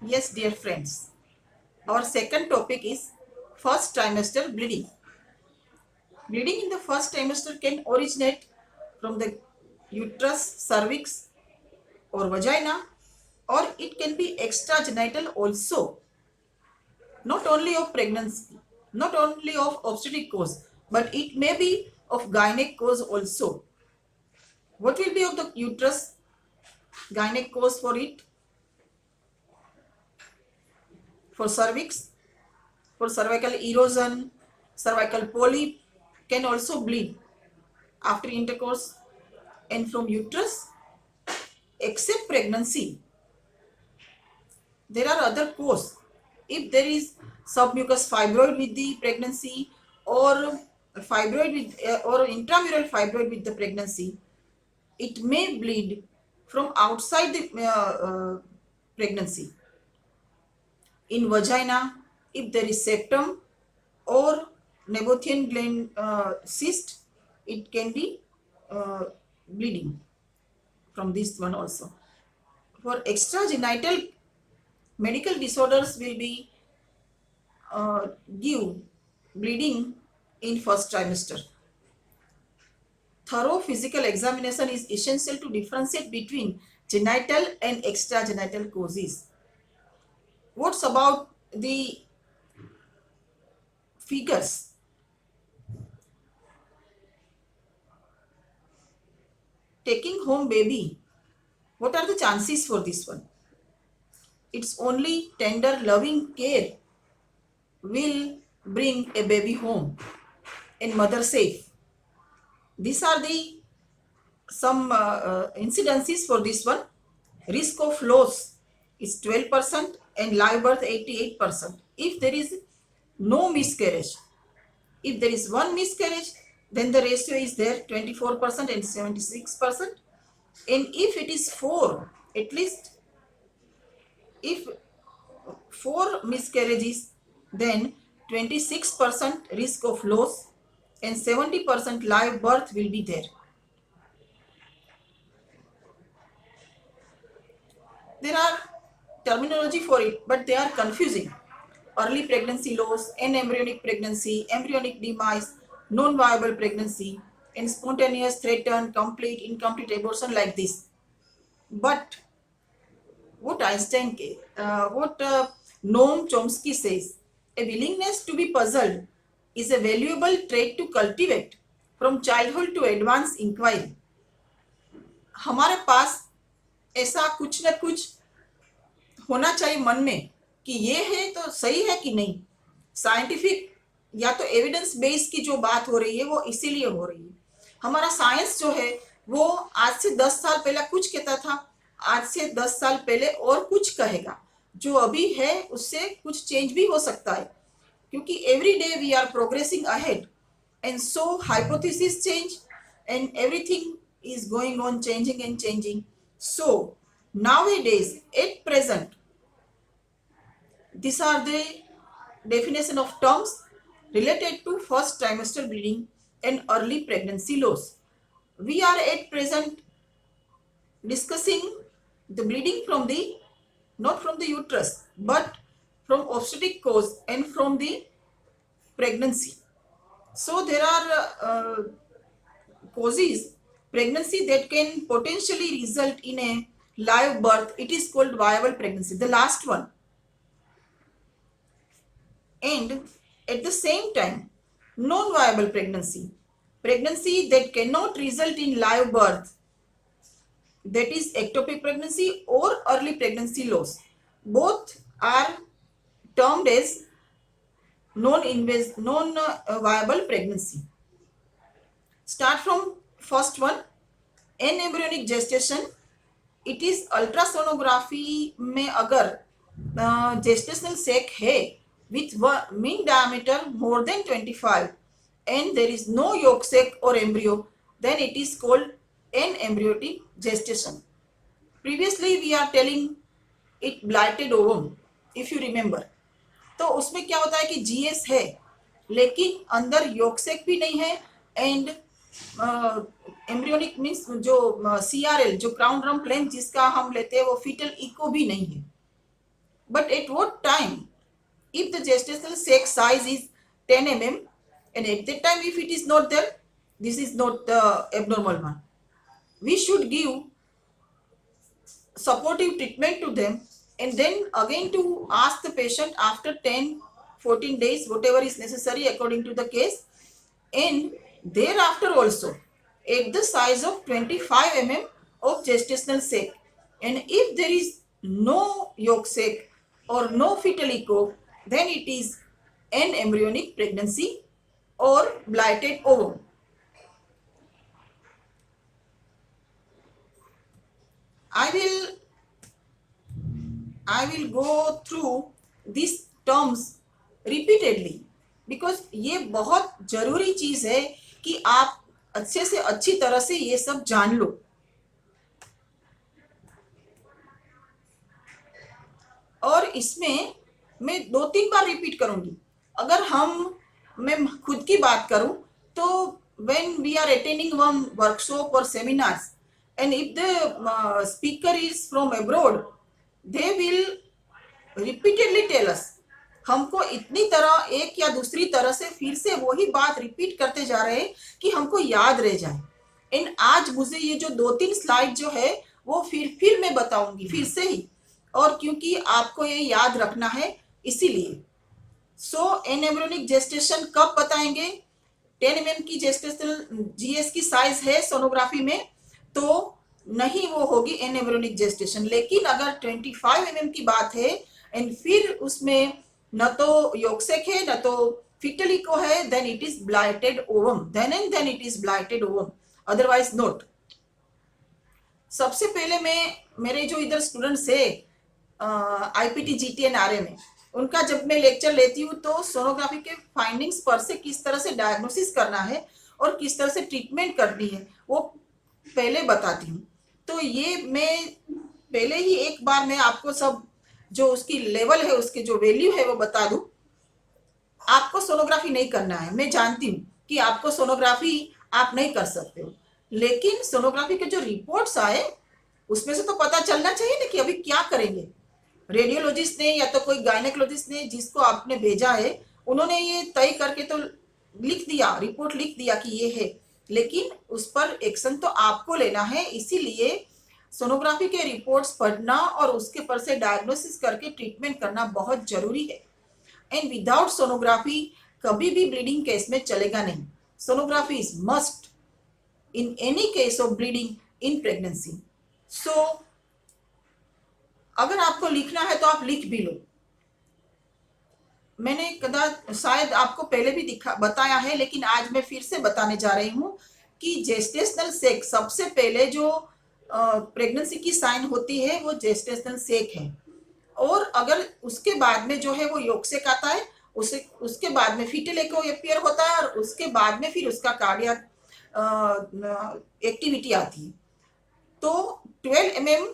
Yes, dear friends, our second topic is first trimester bleeding. Bleeding in the first trimester can originate from the uterus, cervix, or vagina, or it can be extragenital also, not only of pregnancy, not only of obstetric cause, but it may be of gynec cause also. What will be of the uterus gynec cause for it? For cervix, for cervical erosion, cervical polyp can also bleed after intercourse, and from uterus, except pregnancy, there are other causes. If there is submucous fibroid with the pregnancy, or fibroid with or intramural fibroid with the pregnancy, it may bleed from outside the pregnancy. In vagina, if there is septum or Nabothian gland cyst, it can be bleeding from this one also. For extragenital, medical disorders will be give bleeding in first trimester. Thorough physical examination is essential to differentiate between genital and extragenital causes. What's about the figures? Taking home baby, what are the chances for this one? It's only tender, loving care will bring a baby home and mother safe. These are the some incidences for this one. Risk of loss is 12% and live birth 88%. If there is no miscarriage, if there is one miscarriage, then the ratio is there 24% and 76%. And if it is four, at least if four miscarriages, then 26% risk of loss and 70% live birth will be there. There are terminology for it, but they are confusing. Early pregnancy loss, embryonic pregnancy, embryonic demise, non-viable pregnancy, and spontaneous, threatened, complete, incomplete abortion, like this. But what Noam Chomsky says, a willingness to be puzzled is a valuable trait to cultivate from childhood to advanced inquiry. हमारे पास ऐसा कुछ न कुछ होना चाहिए मन में कि ये है तो सही है कि नहीं. साइंटिफिक या तो एविडेंस बेस की जो बात हो रही है वो इसीलिए हो रही है. हमारा साइंस जो है वो आज से 10 साल पहले कुछ कहता था, आज से 10 साल पहले और कुछ कहेगा. जो अभी है उससे कुछ चेंज भी हो सकता है, क्योंकि every day we are progressing ahead, and so hypothesis change and everything is going on changing and changing. So nowadays, at present, these are the definition of terms related to first trimester bleeding and early pregnancy loss. We are at present discussing the bleeding from the, not from the uterus, but from obstetric cause and from the pregnancy. So there are causes pregnancy that can potentially result in a live birth. It is called viable pregnancy, the last one. And at the same time, non-viable pregnancy, pregnancy that cannot result in live birth, that is ectopic pregnancy or early pregnancy loss. Both are termed as non-viable pregnancy. Start from first one, anembryonic gestation. It is ultrasonography में अगर gestational sac है with mean diameter more than 25 and there is no yolk sac or embryo, then it is called anembryotic gestation. Previously we are telling it blighted ovum, if you remember. तो उसमें क्या होता है कि GS है लेकिन अंदर yolk sac भी नहीं है, एंड एम्ब्रियोनिक मीन्स जो सीआरएल जो क्राउन रम्प लेंथ जिसका हम लेते हैं वो फीटल इको भी नहीं है. but at what time? If the gestational sac size is 10 mm, and at that time if it is not there, this is not the abnormal one. We should give supportive treatment to them, and then again to ask the patient after 10-14 days, whatever is necessary according to the case, and thereafter also at the size of 25 mm of gestational sac. And if there is no yolk sac or no fetal echo, then it is an embryonic pregnancy or blighted ovum. I will go through these terms repeatedly, because ये बहुत जरूरी चीज है कि आप अच्छे से अच्छी तरह से ये सब जान लो. और इसमें मैं 2-3 बार रिपीट करूंगी. अगर मैं खुद की बात करूं तो when we are attending one workshop or seminars, and if the speaker is from abroad, they will repeatedly tell us, हमको इतनी तरह एक या दूसरी तरह से फिर से वही बात रिपीट करते जा रहे हैं कि हमको याद रह जाए. एंड आज मुझे ये जो 2-3 स्लाइड जो है वो फिर मैं बताऊंगी फिर से ही, और क्योंकि आपको ये याद रखना है इसीलिए. सो एनएम्ब्रियोनिक जेस्टेशन कब बताएंगे? 10 mm की जेस्टेशनल जीएस की साइज है सोनोग्राफी में तो नहीं वो होगी एनएम्ब्रियोनिक जेस्टेशन. लेकिन अगर 25 mm की बात है एंड फिर उसमें न तो यॉक सैक है न तो fetal echo है, then it is blighted ovum. Then it is blighted ovum, otherwise not. सबसे पहले मैं मेरे जो इधर स्टूडेंट्स है आईपीटी जीटीएन आरए में, उनका जब मैं लेक्चर लेती हूँ तो सोनोग्राफी के फाइंडिंग्स पर से किस तरह से डायग्नोसिस करना है और किस तरह से ट्रीटमेंट करनी है वो पहले बताती हूँ. तो ये मैं पहले ही एक बार मैं आपको सब जो उसकी लेवल है उसकी जो वैल्यू है वो बता दूं. आपको सोनोग्राफी नहीं करना है, मैं जानती हूँ कि आपको सोनोग्राफी आप नहीं कर सकते हो, लेकिन सोनोग्राफी के जो रिपोर्ट्स आए उसमें से तो पता चलना चाहिए ना कि अभी क्या करेंगे. रेडियोलॉजिस्ट ने या तो कोई गायनेकोलॉजिस्ट ने जिसको आपने भेजा है उन्होंने ये तय करके तो लिख दिया, रिपोर्ट लिख दिया कि ये है, लेकिन उस पर एक्शन तो आपको लेना है. इसीलिए सोनोग्राफी के रिपोर्ट्स पढ़ना और उसके पर से डायग्नोसिस करके ट्रीटमेंट करना बहुत जरूरी है. एंड विदाउट सोनोग्राफी कभी भी ब्लीडिंग केस में चलेगा नहीं. Sonography is must in any case of bleeding in pregnancy. So अगर आपको लिखना है तो आप लिख भी लो. मैंने कदाच शायद आपको पहले भी बताया है, लेकिन आज मैं फिर से बताने जा रही हूँ कि जेस्टेशनल सेक सबसे पहले जो प्रेगनेंसी की साइन होती है वो जेस्टेशनल सेक है. और अगर उसके बाद में जो है वो यॉक सैक आता है, उसके बाद में फीटल एको अपीयर होता है, और उसके बाद में फिर उसका कार्डियक एक्टिविटी आती है. तो 12 mm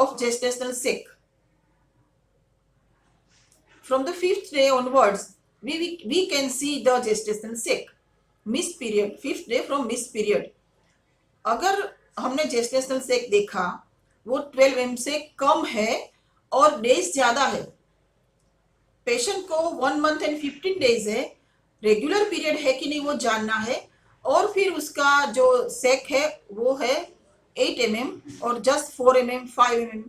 of gestational sac. From the 5th day onwards, we can see the gestational sac. Miss period, 5th day from miss period. अगर हमने gestational sac देखा वो 12 mm से कम है और डेज ज्यादा है, पेशेंट को 1 month and 15 days है, रेगुलर पीरियड है कि नहीं वो जानना है, और फिर उसका जो सेक है वो है 8 mm or just 4 mm, 5 mm,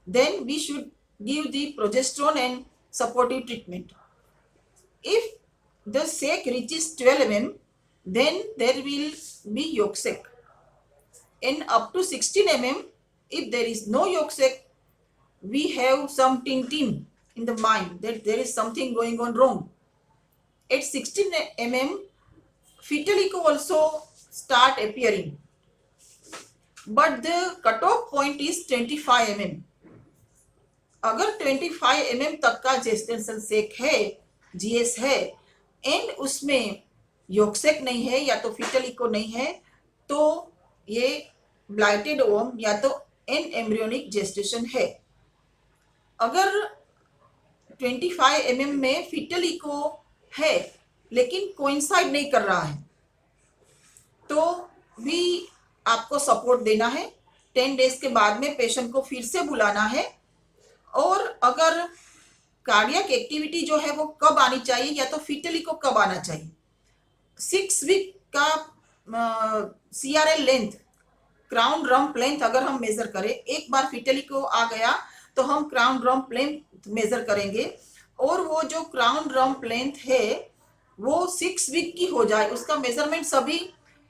then we should give the progesterone and supportive treatment. If the sac reaches 12 mm, then there will be yolk sac. And up to 16 mm, if there is no yolk sac, we have some tintin in the mind that there is something going on wrong. At 16 mm, fetal echo also start appearing. But the cutoff point is 25 mm. अगर 25 mm तक का gestational sac है, GS है, and उसमें York sac नहीं है या तो फीटल इको नहीं है, तो ये ब्लाइटेड ओवम या तो एन एम्ब्रियोनिक जेस्टेशन है. अगर 25 mm में फीटल इको है लेकिन कोइंसाइड नहीं कर रहा है तो भी आपको सपोर्ट देना है. 10 डेज के बाद में पेशेंट को फिर से बुलाना है. और अगर कार्डियक एक्टिविटी जो है वो कब आनी चाहिए, या तो फीटली को कब आना चाहिए। 6 वीक का CRL length, crown rump length अगर हम मेजर करें, एक बार फीटली को आ गया तो हम क्राउन रम्प लेंथ मेजर करेंगे, और वो जो क्राउन रम्प लेंथ है वो 6 वीक की हो जाए, उसका मेजरमेंट सभी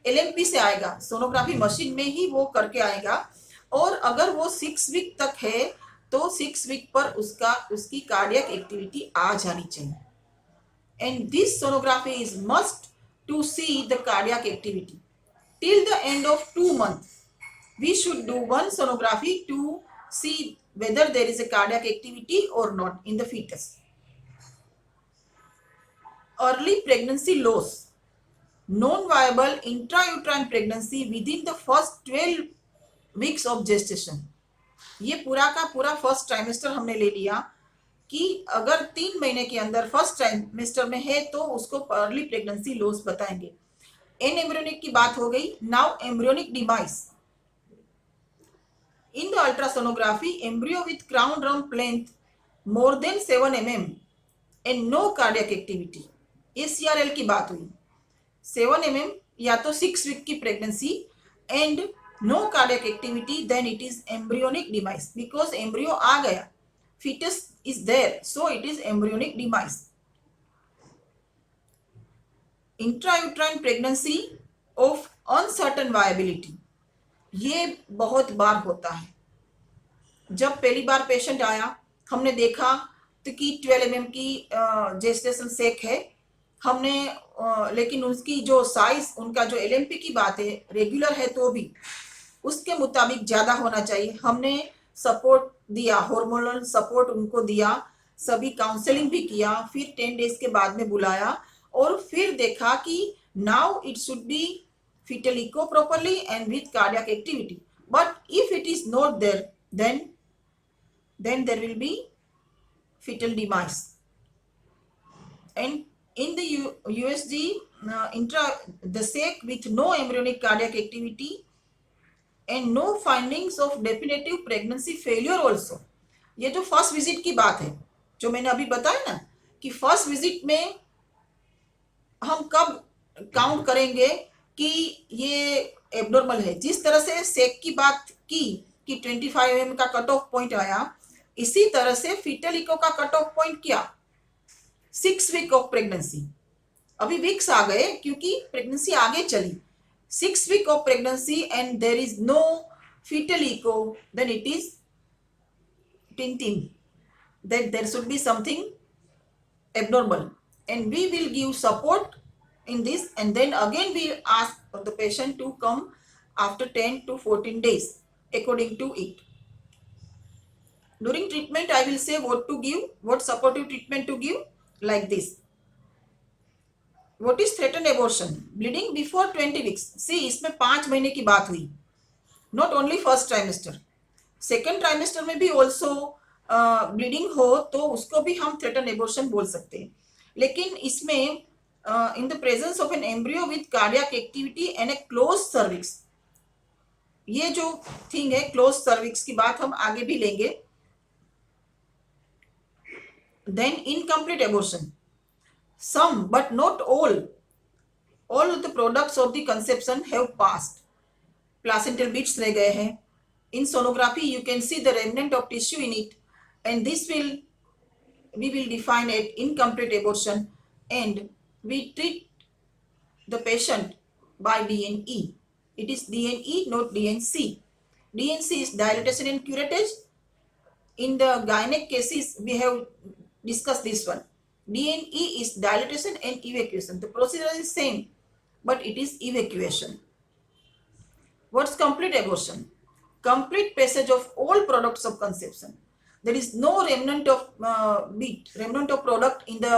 LMP से आएगा, सोनोग्राफी मशीन में ही वो करके आएगा। और अगर वो 6 वीक तक है तो 6 वीक पर उसकी कार्डियक एक्टिविटी आ जानी चाहिए। And this sonography is must to see the cardiac activity till the end of 2 months. We should do one sonography to see whether there is a cardiac activity or not in the fetus. Early pregnancy loss, non-viable intrauterine pregnancy within the first 12 weeks of gestation. ये पूरा का पूरा first trimester हमने ले लिया कि अगर 3 महीने के अंदर फर्स्ट ट्राइमेस्टर में है तो उसको अर्ली प्रेगनेंसी लॉस बताएंगे। एन एम्ब्रियोनिक की बात हो गई। Now embryonic demise in the ultrasonography, embryo with crown rump length more than 7 mm and no cardiac activity, ACRL की बात हुई। 7 mm या तो 6 वीक की pregnancy and no cardiac activity, then it is embryonic demise, because embryo आ गया, fetus is there, so it is embryonic demise. Intrauterine pregnancy of uncertain viability, ये बहुत बार होता है। जब पहली बार पेशेंट आया, हमने देखा तो कि 12 mm की जेस्टेशन सेक है, हमने लेकिन उसकी जो साइज, उनका जो LMP की बात है रेगुलर है तो भी उसके मुताबिक ज़्यादा होना चाहिए। हमने सपोर्ट दिया, हार्मोनल सपोर्ट उनको दिया, सभी काउंसलिंग भी किया, फिर 10 डेज के बाद में बुलाया और फिर देखा कि now it should be fetal echo properly and with cardiac activity. But if it is not there, then there will be fetal demise. And in the USG the sec with no embryonic cardiac activity and no findings of definitive pregnancy failure also. ये जो first visit की बात है, जो मैंने अभी बताया ना कि फर्स्ट विजिट में हम कब काउंट करेंगे कि ये एब्नॉर्मल है। जिस तरह से सेक की बात की कि 25 mm का कट ऑफ पॉइंट आया, इसी तरह से फीटल इको का कट ऑफ पॉइंट क्या, 6 वीक ऑफ प्रेगनेंसी। अभी वीक्स आ गए क्योंकि प्रेगनेंसी आगे चली। 6 week of pregnancy and there is no fetal echo, then it is tinting, that there should be something abnormal, and we will give support in this, and then again we ask the patient to come after 10 to 14 days according to it. During treatment I will say what to give, what supportive treatment to give, like this. What is threatened abortion? Bleeding before 20 weeks. See, इसमें 5 महीने की बात हुई, not only first trimester, second trimester में भी also bleeding हो तो उसको भी हम थ्रेटन एबॉर्शन बोल सकते हैं। लेकिन इसमें in the presence of an embryo with cardiac activity and A close cervix, ये जो थिंग है क्लोज सर्विक्स की बात हम आगे भी लेंगे। Then incomplete abortion, some but not all of the products of the conception have passed, placental bits रह गए हैं। In sonography you can see the remnant of tissue in it, and this we will define it incomplete abortion, and we treat the patient by DNE. It is DNE, not DNC. DNC is dilatation and curettage. In the gynec cases we have discussed this one. DNE is dilatation and evacuation. The procedure is same, but it is evacuation. What's complete abortion? Complete passage of all products of conception. There is no remnant of remnant of product in the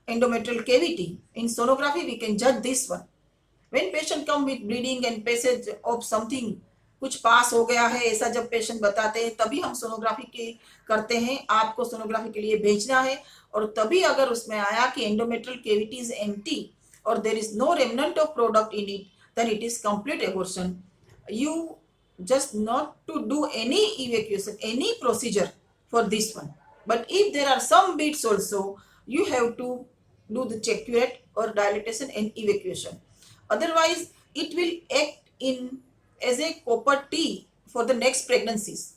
endometrial cavity. In sonography we can judge this one. When patient come with bleeding and passage of something, कुछ पास हो गया है ऐसा जब patient बताते हैं तभी हम सोनोग्राफी के करते हैं। आपको सोनोग्राफी के लिए भेजना है और तभी अगर उसमें आया कि एंडोमेट्रियल कैविटी इज एम्प्टी और there is no remnant of product in it, then it is complete abortion. You just not to do any evacuation, any procedure for this one. But if there are some beads also, you have to do the check or dilatation and evacuation. Otherwise it will act in as a copper T for the next pregnancies.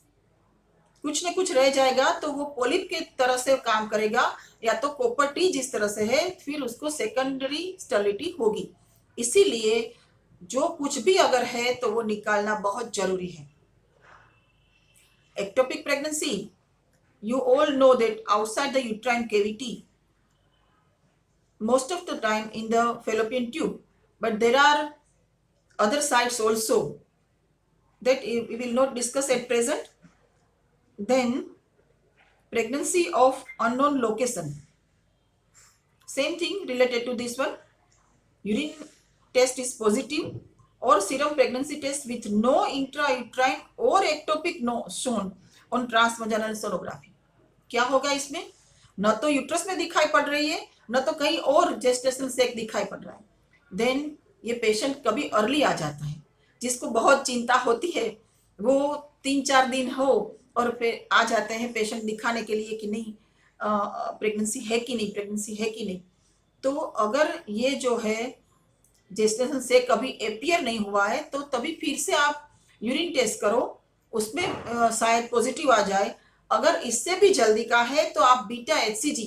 कुछ न कुछ रह जाएगा तो वो polyp के तरह से काम करेगा, या तो कॉपर टी जिस तरह से है, फिर उसको सेकेंडरी स्टेरिलिटी होगी। इसीलिए जो कुछ भी अगर है तो वो निकालना बहुत जरूरी है। Ectopic pregnancy, you all know that outside the uterine cavity, most of the time in the fallopian tube, but there are other sites also that we will not discuss at present. Then pregnancy of unknown location, same thing related to this one. Urine test is positive or serum pregnancy test with no intrauterine or ectopic no shown on transvaginal sonography. क्या होगा इसमें? न तो uterus में दिखाई पड़ रही है, न तो कहीं और जेस्टेशनल सेक दिखाई पड़ रहा है। देन ये पेशेंट कभी अर्ली आ जाता है, जिसको बहुत चिंता होती है, वो 3-4 दिन हो और फिर आ जाते हैं पेशेंट दिखाने के लिए कि नहीं प्रेगनेंसी है कि नहीं, प्रेगनेंसी है कि नहीं। तो अगर ये जो है जेस्टेशन से कभी एपियर नहीं हुआ है तो तभी फिर से आप यूरिन टेस्ट करो, उसमें शायद पॉजिटिव आ जाए। अगर इससे भी जल्दी का है तो आप beta HCG,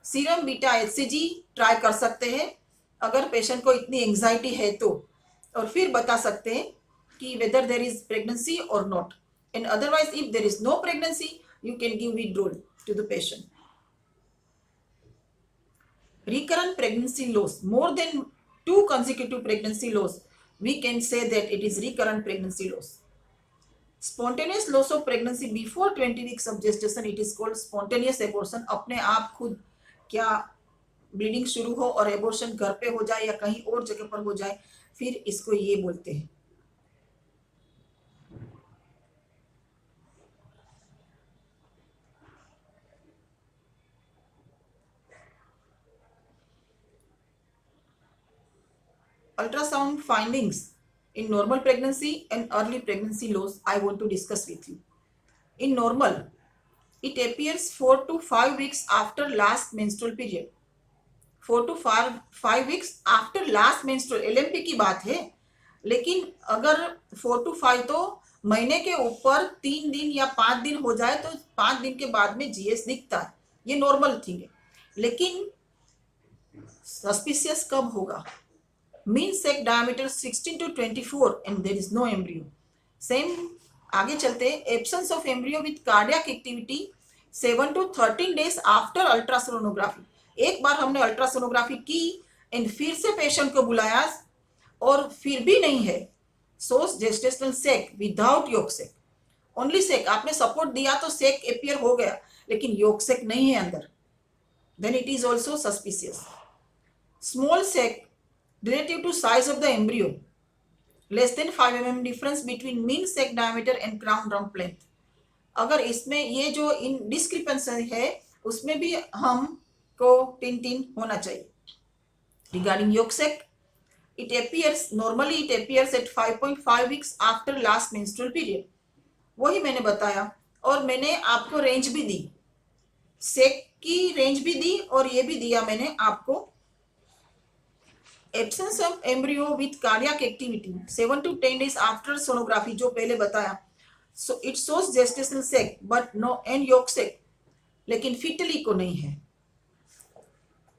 serum beta HCG try कर सकते हैं अगर पेशेंट को इतनी एंजाइटी है तो, और फिर बता सकते हैं कि whether there is pregnancy or not. And otherwise if there is no pregnancy you can give withdrawal to the patient. Recurrent pregnancy loss, more than 2 consecutive pregnancy loss, we can say that it is recurrent pregnancy loss. Spontaneous loss of pregnancy before 20 weeks of gestation, it is called spontaneous abortion. अपने आप खुद क्या bleeding शुरू हो और abortion घर पे हो जाए या कहीं और जगह पर हो जाए, फिर इसको ये बोलते हैं। Ultrasound findings in normal pregnancy and early pregnancy loss I want to discuss with you. In normal, it appears 4 to 5 weeks after last menstrual period. 4 to 5 weeks after last menstrual, LMP की बात है, लेकिन अगर 4 to 5 तो महीने के ऊपर 3 दिन या 5 दिन हो जाए तो 5 दिन के बाद में GS दिखता है, ये नॉर्मल थिंग है। लेकिन सस्पिशियस कब होगा? Mean sac diameter 16 to 24 and there is no embryo. Same आगे चलते, absence of embryo with cardiac activity 7 to 13 days after ultrasonography. एक बार हमने अल्ट्रासोनोग्राफी की एंड फिर से पेशेंट को बुलाया और फिर भी नहीं है, सोर्स जेस्टेशनल सेक विदाउट योक सेक, ओनली सेक, आपने सपोर्ट दिया तो सेक एपियर हो गया लेकिन योक सेक नहीं है अंदर, then it is also suspicious. Small sac relative to size of the embryo, less than 5 mm difference between mean sac diameter and crown rump length। अगर इसमें ये जो इन डिस्क्रिपेंसी है उसमें भी हमको टिन होना चाहिए। Regarding yolk sac, it appears normally it appears at 5.5 weeks after last menstrual period। वही मैंने बताया और मैंने आपको रेंज भी दी, सेक की रेंज भी दी और ये भी दिया मैंने आपको। Absence of embryo with cardiac activity 7 to 10 days after sonography, जो पहले बताया, so it shows gestational sac but no and yolk sac, लेकिन फिटली को नहीं है।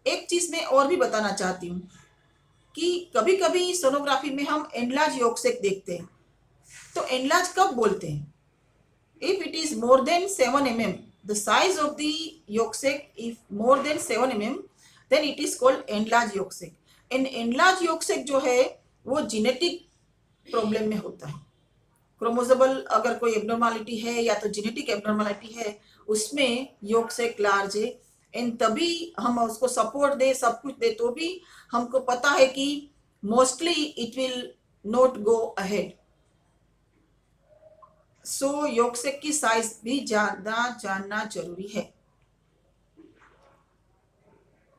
एक चीज मैं और भी बताना चाहती हूँ कि कभी कभी सोनोग्राफी में हम एनलार्ज योक सेक देखते हैं, तो एनलार्ज कब बोलते हैं? If it is more than 7 mm, the size of the yolk sac if more than 7 mm, then it is called enlarge yolk sac. Enlarge yolk sac जो है वो जेनेटिक प्रॉब्लम में होता है, क्रोमोसोमल अगर कोई एब्नॉर्मलिटी है या तो जेनेटिक एब्नॉर्मलिटी है उसमें योक सेक लार्ज है, एंड तभी हम उसको सपोर्ट दे सब कुछ दे तो भी हमको पता है कि mostly it will not go ahead. So yolk sac की साइज भी ज्यादा जानना जरूरी है।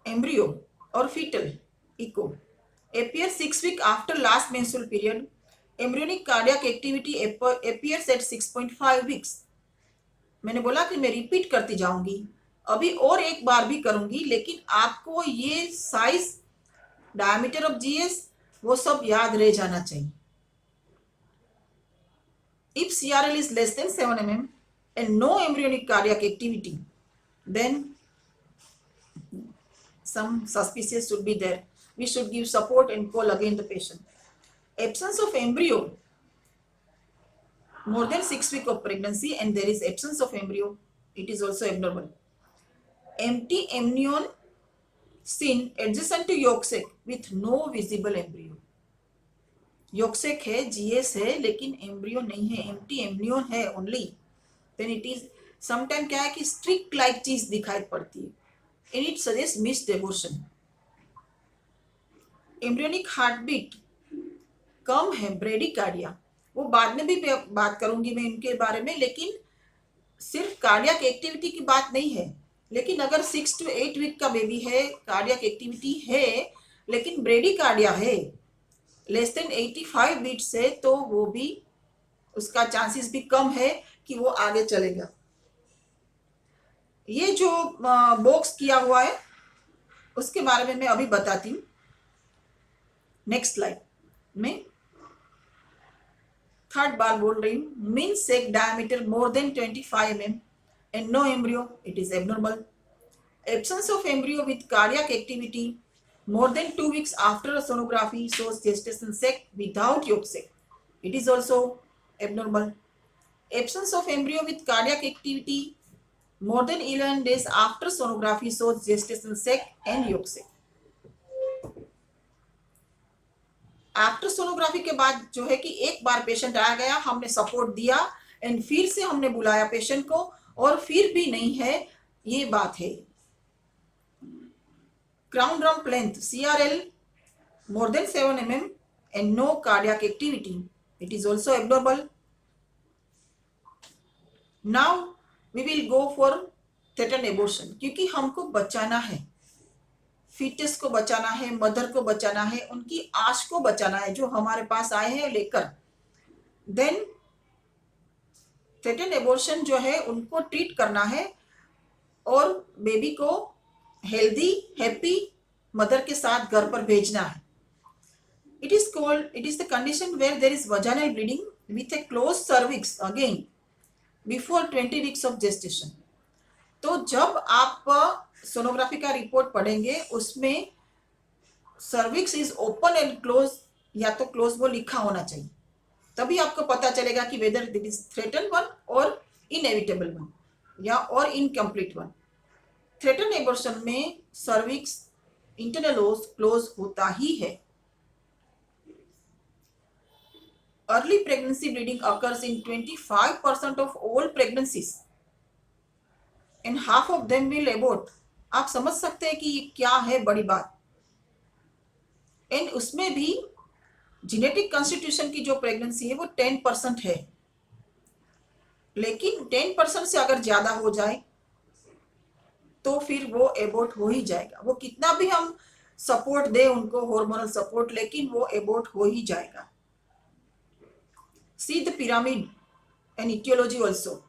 एम्ब्रियो और fetal echo appear 6 weeks after last menstrual period। embryonic cardiac activity appears at 6.5 weeks। मैंने बोला कि मैं रिपीट करती जाऊंगी, अभी और एक बार भी करूंगी, लेकिन आपको ये साइज, डायमीटर ऑफ जीएस वो सब याद रह जाना चाहिए. If CRL is less than 7 mm and no embryonic cardiac activity, then some suspicious should be there. We should give support and call again the patient. Absence of embryo, more than 6 weeks of pregnancy and there is absence of embryo, it is also abnormal. Empty amnion seen adjacent to yolk sac with no visible embryo. yolk sac है, GS है, लेकिन embryo नहीं है, empty amnion है only. Then it is sometime क्या है कि streak like चीज दिखाई पड़ती है, and it suggest missed abortion. Embryonic heartbeat कम है, ब्रेडिकार्डिया, वो बाद में भी बात करूंगी मैं इनके बारे में, लेकिन सिर्फ कार्डियक एक्टिविटी की बात नहीं है. लेकिन अगर 6 to 8 वीक का बेबी है, कार्डियक एक्टिविटी है, लेकिन ब्रेडिकार्डिया है, लेस देन 85 बीट्स है, तो वो भी उसका चांसेस भी कम है कि वो आगे चलेगा. ये जो बॉक्स किया हुआ है उसके बारे में मैं अभी बताती हूँ. नेक्स्ट स्लाइड में थर्ड बार बोल रही हूँ. Mean sac diameter more than 25 mm and no embryo, it is abnormal. Absence of embryo with cardiac activity more than 2 weeks after a sonography shows gestation sac without yolk sac, it is also abnormal. Absence of embryo with cardiac activity more than 11 days after sonography shows gestation sac and yolk sac. After sonography के बाद जो है कि एक बार patient आ गया, हमने support दिया and फिर से हमने बुलाया पेशेंट को और फिर भी नहीं है, ये बात है. Crown rump length CRL more than 7 mm and no cardiac activity, it is also abnormal. Now we will go for threatened abortion, क्योंकि हमको बचाना है, फीटस को बचाना है, मदर को बचाना है, उनकी आश को बचाना है जो हमारे पास आए हैं लेकर. देन थ्रेटेंड एबॉर्शन जो है उनको ट्रीट करना है और बेबी को हेल्दी हैप्पी मदर के साथ घर पर भेजना है. It is the condition where there is vaginal bleeding with a close cervix again before 20 weeks of gestation. तो जब आप सोनोग्राफी का रिपोर्ट पढ़ेंगे उसमें cervix is open and close, या तो क्लोज वो लिखा होना चाहिए, तभी आपको पता चलेगा कि whether it is threaten one or inevitable one या or incomplete one. Threaten abortion में सर्विक्स इंटरनल ओस क्लोज होता ही है. Early pregnancy bleeding occurs in 25% of all pregnancies and half of them will abort. आप समझ सकते हैं कि ये क्या है बड़ी बात. एंड उसमें भी जेनेटिक कॉन्स्टिट्यूशन की जो प्रेगनेंसी है वो 10% है, लेकिन 10% से अगर ज्यादा हो जाए तो फिर वो एबॉर्ट हो ही जाएगा. वो कितना भी हम सपोर्ट दे उनको, हार्मोनल सपोर्ट, लेकिन वो एबॉर्ट हो ही जाएगा. See the pyramid and aetiology also.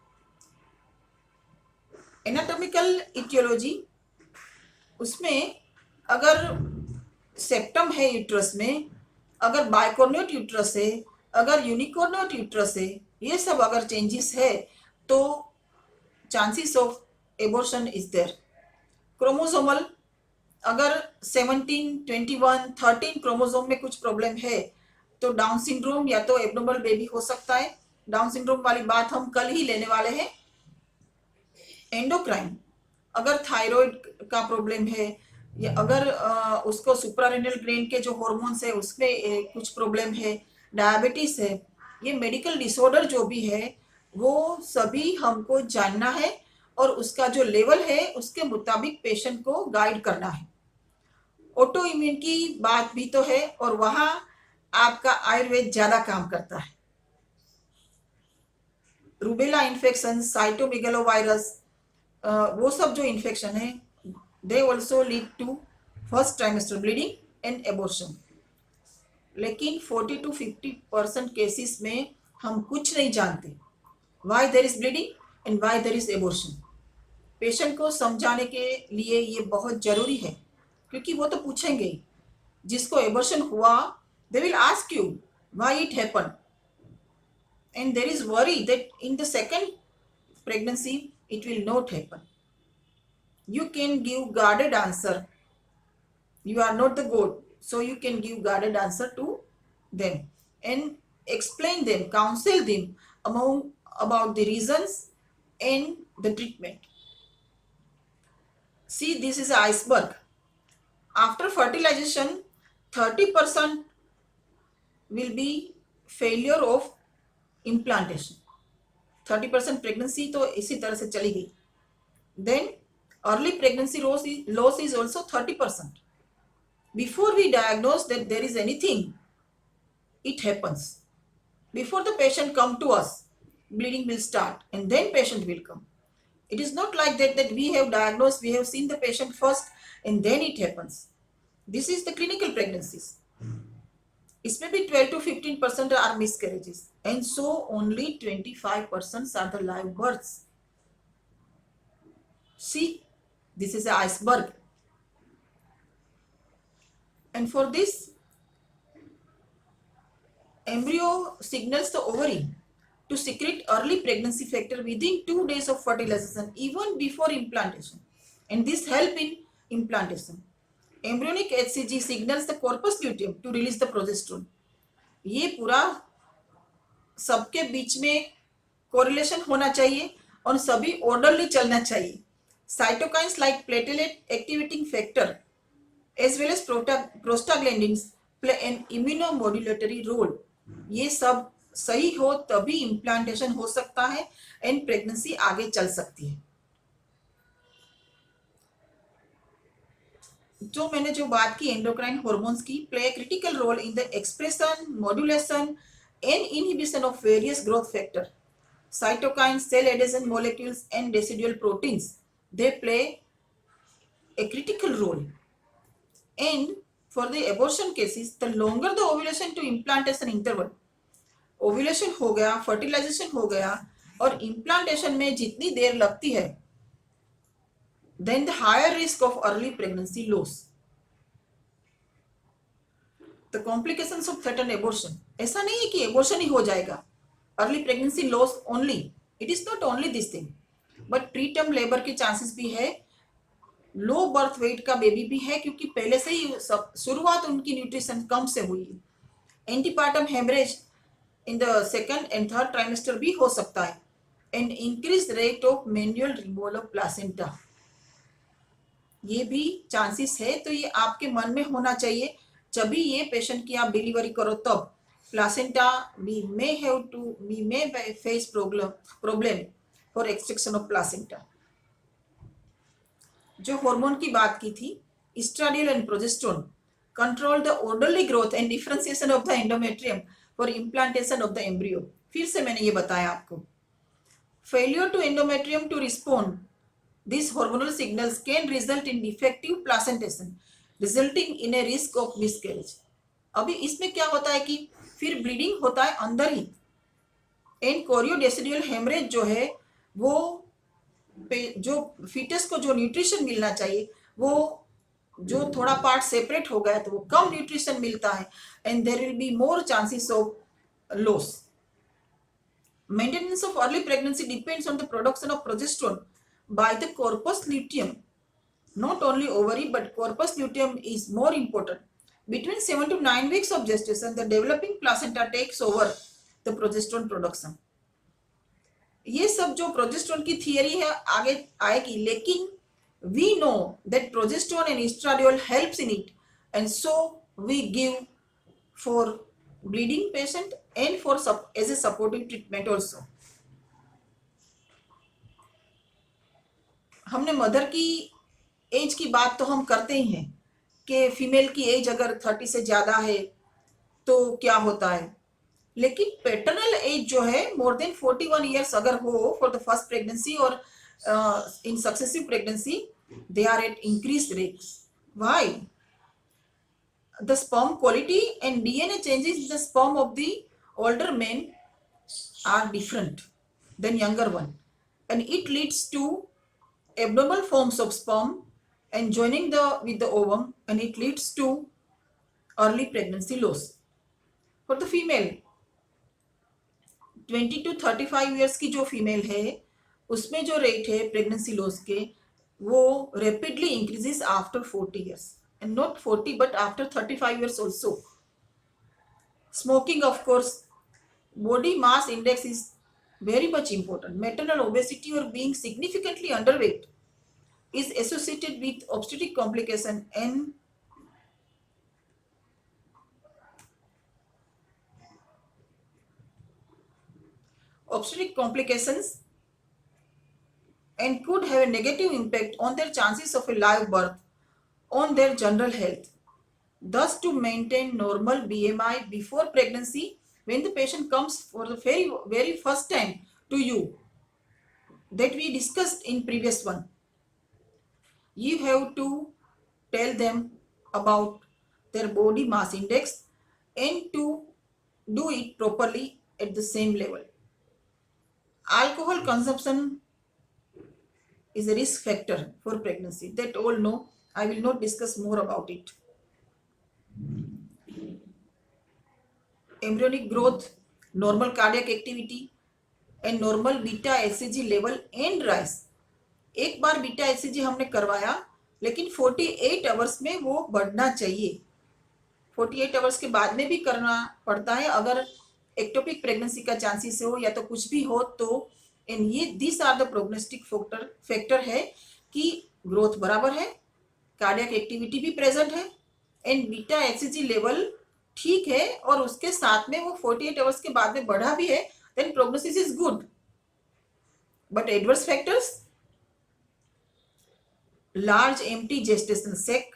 Anatomical aetiology, उसमें अगर सेप्टम है यूट्रस में, अगर बाइकॉर्नियोट यूट्रस है, अगर यूनिकॉर्नियोट यूट्रस है, ये सब अगर चेंजेस है तो chances of abortion is there. Chromosomal, अगर 17, 21, 13 क्रोमोसोम में कुछ प्रॉब्लम है तो डाउन सिंड्रोम या तो एब्नॉर्मल बेबी हो सकता है. डाउन सिंड्रोम वाली बात हम कल ही लेने वाले हैं. एंडोक्राइन, अगर थायराइड का प्रॉब्लम है या अगर उसको सुप्रारेनल ग्लैंड के जो हार्मोन्स है उसमें कुछ प्रॉब्लम है, डायबिटीज है, ये मेडिकल डिसऑर्डर जो भी है वो सभी हमको जानना है और उसका जो लेवल है उसके मुताबिक पेशेंट को गाइड करना है. ऑटो इम्यून की बात भी तो है और वहाँ आपका आयुर्वेद ज्यादा काम करता है. रूबेला इन्फेक्शन, साइटोमेगालोवायरस, वो सब जो इन्फेक्शन है they also lead to first trimester bleeding and abortion. लेकिन 40 to 50% केसेस में हम कुछ नहीं जानते. Why there is bleeding? and why there is abortion. Patient को समझाने के लिए ये बहुत जरूरी है, क्योंकि वो तो पूछेंगे ही, जिसको एबॉर्शन हुआ, they will ask you why it happened, and there is worry that in the second pregnancy it will not happen. You can give guarded answer. You are not the God, so you can give guarded answer to them and explain them, counsel them about the reasons and the treatment. See, this is an iceberg. After fertilization, 30% will be failure of implantation. 30% pregnancy तो इसी तरह से चली गई. Then early pregnancy loss is also 30%. Before we diagnose that there is anything, it happens. Before the patient come to us, bleeding will start and then patient will come. It is not like that we have diagnosed, we have seen the patient first and then it happens. This is the clinical pregnancies. इसमें भी 12 to 15% are miscarriages, and so only 25% are the live births. See, this is an iceberg. And for this, embryo signals the ovary to secrete early pregnancy factor within 2 days of fertilization, even before implantation, and this help in implantation. Embryonic HCG signals the corpus luteum to release the progesterone. ये पूरा सबके बीच में correlation होना चाहिए और सभी orderly चलना चाहिए. Cytokines like platelet activating factor as well as prostaglandins play an immunomodulatory role. ये सब सही हो तभी इम्प्लांटेशन हो सकता है एंड प्रेगनेंसी आगे चल सकती है. जो मैंने जो बात की एंडोक्राइन हार्मोन्स की, play critical role in the expression, modulation and inhibition of various growth factor, cytokines, cell adhesion molecules and residual proteins. They play a critical role. And for the abortion cases, the longer the ovulation to implantation interval, ovulation हो गया, fertilisation हो गया और implantation में जितनी देर लगती है, then the higher risk of early pregnancy loss. The complications of threaten abortion, ऐसा नहीं है कि एबॉर्शन ही हो जाएगा, early pregnancy loss only. It is not only this thing, but pre term labour के चांसेस भी है, लो बर्थ वेट का बेबी भी है, क्योंकि पहले से ही शुरुआत उनकी न्यूट्रिशन कम से हुई. Antepartum haemorrhage in the second and third trimester भी हो सकता है, and increase rate of manual removal of placenta, ये भी चांसेस है. तो ये आपके मन में होना चाहिए जब भी ये पेशेंट की आप डिलीवरी करो, तब placenta we may face problem for extraction of placenta. जो हार्मोन की बात की थी, estradiol and progesterone control the orderly growth and differentiation of the endometrium for implantation of the embryo. फिर से मैंने ये बताया आपको. Failure to endometrium to respond these hormonal signals can result in defective placentation, resulting in a risk of miscarriage. अभी इसमें क्या होता है कि फिर ब्लीडिंग होता है अंदर ही, एंड कोरियोडेसिडियल हेमरेज जो है वो जो फीटस को जो न्यूट्रिशन मिलना चाहिए, वो जो थोड़ा पार्ट सेपरेट हो गया तो वो कम न्यूट्रिशन मिलता है, and there will be more chances of loss. Maintenance of early pregnancy depends on the production of progesterone by the corpus luteum. Not only ovary but corpus luteum is more important. Between 7 to 9 weeks of gestation, the developing placenta takes over the progesterone production. ये सब जो progesterone की theory है आगे आएगी, लेकिन we know that progesterone and estradiol helps in it, and so we give for bleeding patient and for as a supportive treatment also. हमने mother की एज की बात तो हम करते ही हैं कि फीमेल की एज अगर 30 से ज्यादा है तो क्या होता है, लेकिन पेटर्नल एज जो है मोर देन 41 ईयर्स अगर हो फॉर द फर्स्ट प्रेगनेंसी और in successive pregnancy, they are at increased risks. Why? The sperm quality and DNA changes in the sperm of the older men are different than younger one. and it leads to abnormal forms of sperm and joining with the ovum, and it leads to early pregnancy loss. For the female, 20 to 35 years की जो female है उसमें जो rate है pregnancy loss के वो rapidly increases after 40 years and not 40 but after 35 years also. Smoking, of course, body mass index is very much important. Maternal obesity or being significantly underweight is associated with obstetric complication and obstetric complications and could have a negative impact on their chances of a live birth, on their general health. Thus, to maintain normal BMI before pregnancy, when the patient comes for the very first time to you, that we discussed in previous one, you have to tell them about their body mass index and to do it properly at the same level. Alcohol consumption is a risk factor for pregnancy. That all know. I will not discuss more about it. Embryonic growth, normal cardiac activity and normal beta HCG level and rise. एक बार beta HCG हमने करवाया लेकिन 48 hours में वो बढ़ना चाहिए. 48 hours के बाद में भी करना पड़ता है अगर एक्टोपिक प्रेगनेंसी का चांसेस हो या तो कुछ भी हो तो. एंड ये this are the prognostic factor है कि ग्रोथ बराबर है, कार्डियक एक्टिविटी भी प्रेजेंट है एंड बीटा HCG लेवल ठीक है और उसके साथ में वो 48 आवर्स के बाद में बढ़ा भी है, then prognosis is good. But adverse factors, large empty gestational sac,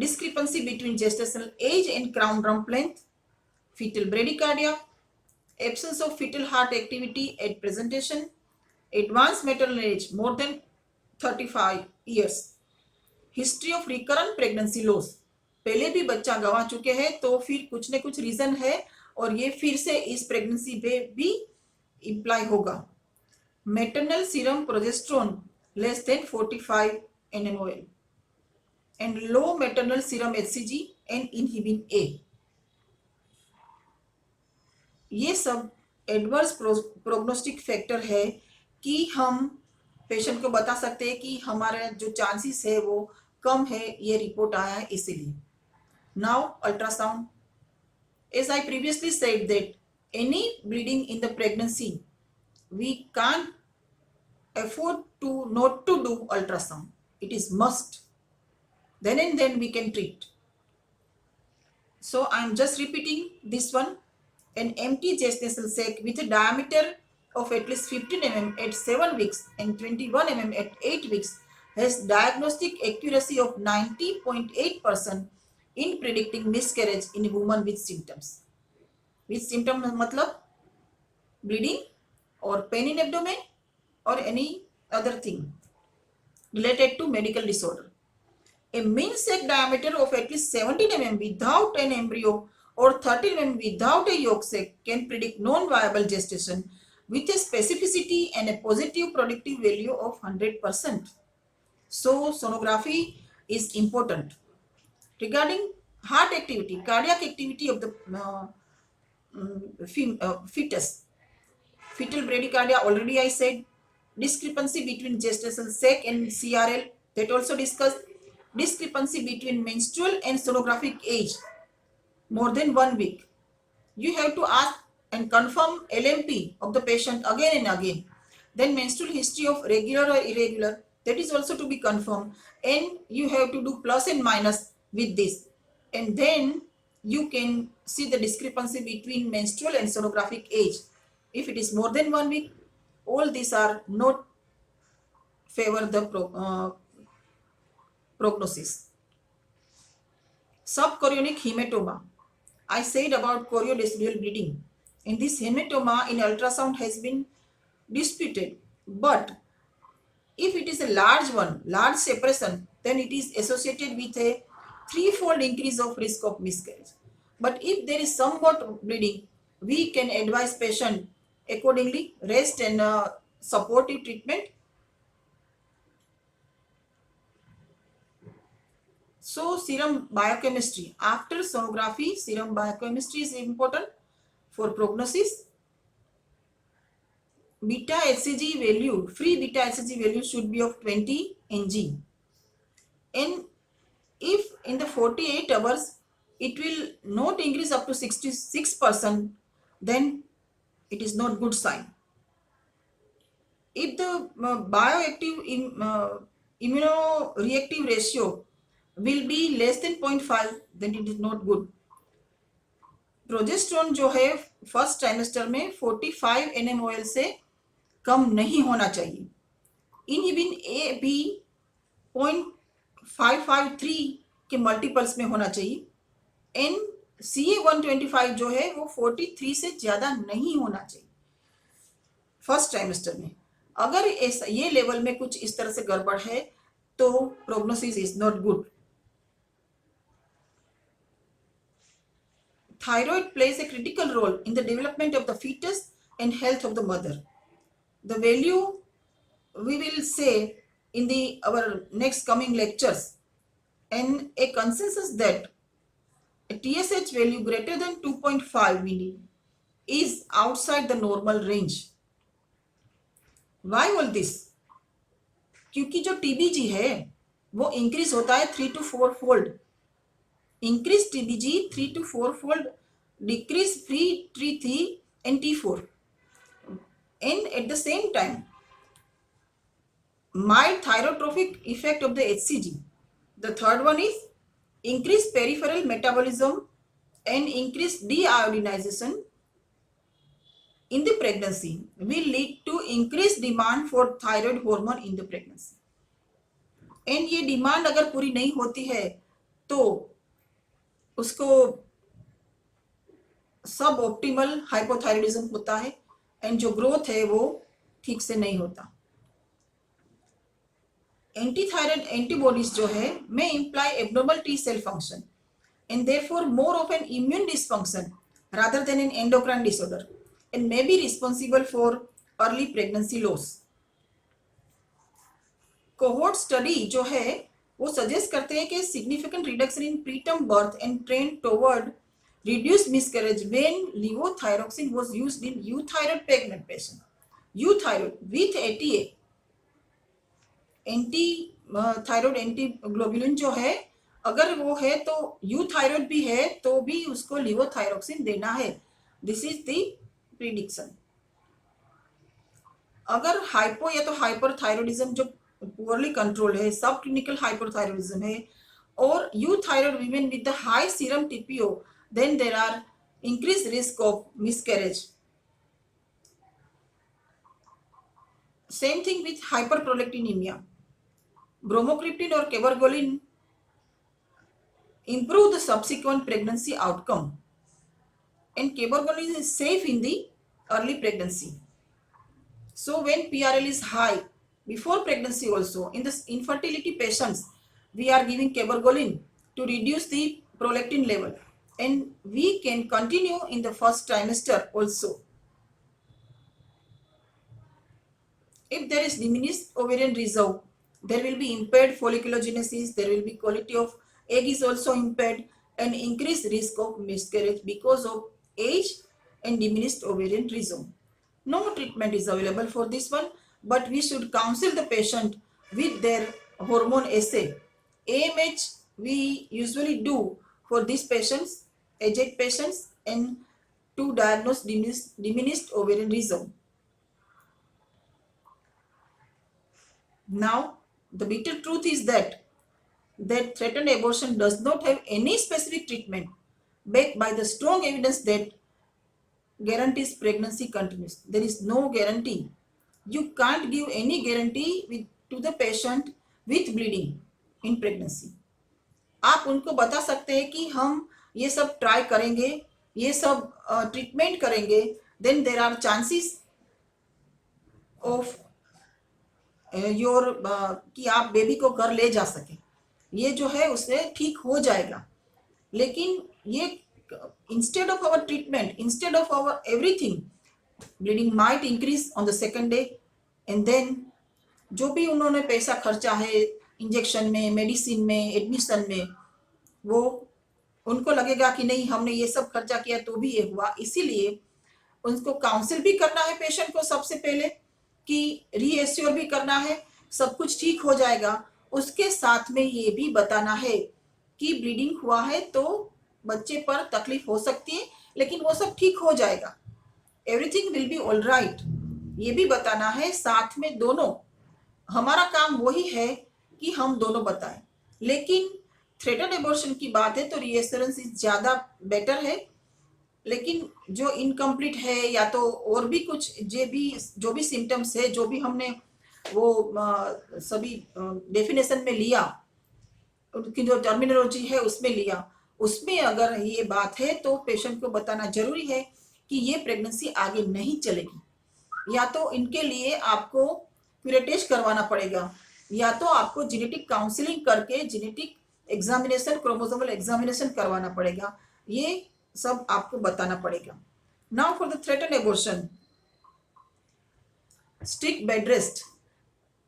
discrepancy between gestational age and crown rump length, fetal bradycardia, absence of fetal heart activity at presentation, advanced maternal age more than 35 years, history of recurrent pregnancy loss, पहले भी बच्चा गंवा चुके हैं तो फिर कुछ न कुछ रीजन है और ये फिर से इस प्रेगनेंसी में भी इम्प्लाई होगा. Maternal serum progesterone less than 45 nmol and low maternal serum HCG and inhibin A. ये सब एडवर्स प्रोग्नोस्टिक फैक्टर है कि हम पेशेंट को बता सकते हैं कि हमारा जो चांसेस है वो कम है, ये रिपोर्ट आया है इसीलिए. Now ultrasound. As I previously said that any bleeding in the pregnancy, we can't afford to not to do ultrasound. It is must. Then and then we can treat. So I am just repeating this one. An empty gestational sac with a diameter of at least 15 mm at 7 weeks and 21 mm at 8 weeks has diagnostic accuracy of 90.8% in predicting miscarriage in a woman with symptoms. With symptoms मतलब bleeding or pain in abdomen or any other thing related to medical disorder. A mean sac diameter of at least 17 mm without an embryo or 13 mm without a yolk sac can predict non-viable gestation with a specificity and a positive predictive value of 100%. So sonography is important. Regarding heart activity, cardiac activity of the fetus, fetal bradycardia already I said. Discrepancy between gestational sac and CRL, that also discussed. Discrepancy between menstrual and sonographic age more than 1 week. You have to ask and confirm LMP of the patient again and again. Then menstrual history of regular or irregular, that is also to be confirmed, and you have to do plus and minus with this, and then you can see the discrepancy between menstrual and sonographic age. If it is more than 1 week, all these are not favor the prognosis. Subchorionic hematoma. I said about choriodecidual bleeding. And this hematoma in ultrasound has been disputed. But if it is a large one, large separation, then it is associated with a threefold increase of risk of miscarriage. But if there is somewhat bleeding, we can advise patient accordingly, rest and supportive treatment. So serum biochemistry, after sonography, serum biochemistry is important for prognosis. Beta HCG value, free beta HCG value should be of 20 Ng. And if in the 48 hours it will not increase up to 66%, then it is not good sign. If the bioactive immunoreactive ratio will be less than 0.5, then it is not good. Progesterone जो है first trimester में 45 nmol से कम नहीं होना चाहिए. Inhibin A B 0.553 के multiples में होना चाहिए. एन CA-125 जो है वो 43 से ज्यादा नहीं होना चाहिए फर्स्ट ट्राइमेस्टर में. अगर ये लेवल में कुछ इस तरह से गड़बड़ है तो prognosis is not good. Thyroid plays a critical role in the development of the fetus and health of the mother. The value we will say in our next coming lectures, and a consensus that a TSH value greater than 2.5 milli is outside the normal range. Why all this? क्योंकि जो TBG है वो increase होता है 3 to 4 fold. Increase TBG 3 to 4 fold, decrease free T3 and T4. And at the same time, mild thyrotrophic effect of the HCG. The third one is increased peripheral metabolism and increased deiodinization in the pregnancy will lead to increased demand for thyroid hormone in the pregnancy. And ये demand अगर पूरी नहीं होती है तो उसको सब optimal hypothyroidism होता है एंड जो ग्रोथ है वो ठीक से नहीं होता. एंटीथायराइड एंटीबॉडीज जो है may imply abnormal T cell function and therefore more of an immune dysfunction rather than an endocrine disorder and may be responsible for early pregnancy loss. Cohort study जो है वो सजेस्ट करते हैं कि significant reduction in preterm birth and trend toward reduced miscarriage when levothyroxine was used in euthyroid pregnant patient. Euthyroid with ATA, anti thyroid antiglobulin जो है अगर वो है तो यूथायराइड भी है तो भी उसको लिवोथायरोक्सिन देना है. This is the prediction. अगर हाइपो या तो हाइपरथायरॉइडिज्म जो पुअरली कंट्रोल है, सब क्लिनिकल हाइपरथायरॉइडिज्म है, और euthyroid women with the high serum TPO, then there are increased risk of miscarriage. Same thing with hyperprolactinemia. Bromocriptine or cabergoline improve the subsequent pregnancy outcome, and cabergoline is safe in the early pregnancy. So when PRL is high before pregnancy also, in the infertility patients we are giving cabergoline to reduce the prolactin level, and we can continue in the first trimester also. If there is diminished ovarian reserve, there will be impaired folliculogenesis, there will be quality of egg is also impaired, and increased risk of miscarriage because of age and diminished ovarian reserve. No treatment is available for this one, but we should counsel the patient with their hormone assay. AMH we usually do for these patients, aged patients, and to diagnose diminished ovarian reserve. Now, the bitter truth is that threatened abortion does not have any specific treatment backed by the strong evidence that guarantees pregnancy continues. There is no guarantee. You can't give any guarantee to the patient with bleeding in pregnancy. आप उनको बता सकते हैं कि हम ये सब try करेंगे, ये सब ट्रीटमेंट करेंगे, then there are chances of your कि आप बेबी को घर ले जा सके, ये जो है उससे ठीक हो जाएगा. लेकिन ये instead of our treatment, instead of our everything, bleeding might increase on the second day, and then जो भी उन्होंने पैसा खर्चा है इंजेक्शन में, मेडिसिन में, एडमिशन में, वो उनको लगेगा कि नहीं हमने ये सब खर्चा किया तो भी ये हुआ। इसीलिए उनको काउंसिल भी करना है पेशेंट को सबसे पहले कि रीएश्योर भी करना है सब कुछ ठीक हो जाएगा। उसके साथ में ये भी बताना है कि ब्लीडिंग हुआ है तो बच्चे पर तकलीफ हो सकती है लेकिन वो सब ठीक हो जाएगा, everything will be all right, ये भी बताना है साथ में। दोनों हमारा काम वही है कि हम दोनों बताएं। लेकिन थ्रेटन एबॉर्शन की बात है तो रीएश्योरेंस ज़्यादा बेटर है। लेकिन जो इनकम्प्लीट है या तो और भी कुछ जो भी सिम्टम्स है, जो भी हमने वो सभी डेफिनेशन में लिया, उनकी जो टर्मिनोलॉजी है उसमें लिया, उसमें अगर ये बात है तो पेशेंट को बताना जरूरी है कि ये प्रेगनेंसी आगे नहीं चलेगी। या तो इनके लिए आपको क्यूरेटेज करवाना पड़ेगा या तो आपको जेनेटिक काउंसलिंग करके जेनेटिक एग्जामिनेशन, क्रोमोसोमल एग्जामिनेशन करवाना पड़ेगा। ये सब आपको बताना पड़ेगा। Now for the threaten abortion, strict bed rest.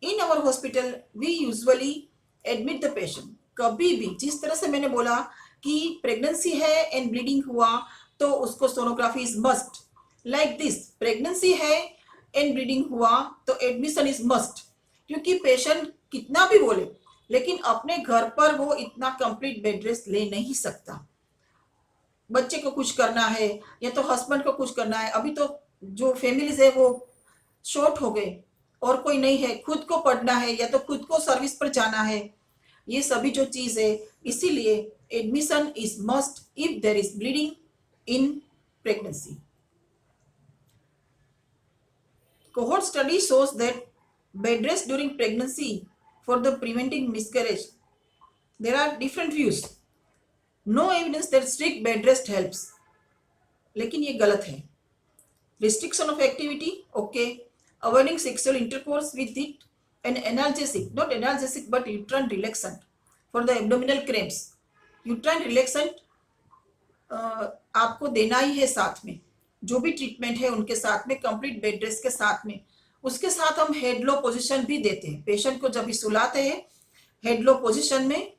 In our hospital we usually admit the patient. कभी भी जिस तरह से मैंने बोला कि प्रेगनेंसी है एंड ब्लीडिंग हुआ तो उसको sonography is must, like this pregnancy है एंड ब्लीडिंग हुआ तो एडमिशन इज मस्ट। क्योंकि पेशेंट कितना भी बोले लेकिन अपने घर पर वो इतना कंप्लीट बेड रेस्ट ले नहीं सकता। बच्चे को कुछ करना है या तो हस्बैंड को कुछ करना है, अभी तो जो फैमिलीज है वो शॉर्ट हो गए और कोई नहीं है, खुद को पढ़ना है या तो खुद को सर्विस पर जाना है, ये सभी जो चीज है। इसीलिए admission is must if there is bleeding in pregnancy. Cohort study shows that bed rest during pregnancy for the preventing miscarriage. There are different views. No evidence that strict bed rest helps. लेकिन ये गलत है। Restriction of activity, okay. Avoiding sexual intercourse with it, and analgesic, not analgesic but uterine relaxant for the abdominal cramps. Uterine relaxant आपको देना ही है साथ में, जो भी ट्रीटमेंट है उनके साथ में, कंप्लीट बेड रेस्ट के साथ में। उसके साथ हम हेड लो पोजीशन भी देते हैं पेशेंट को। जब भी सुलाते हैं हेड लो पोजीशन में,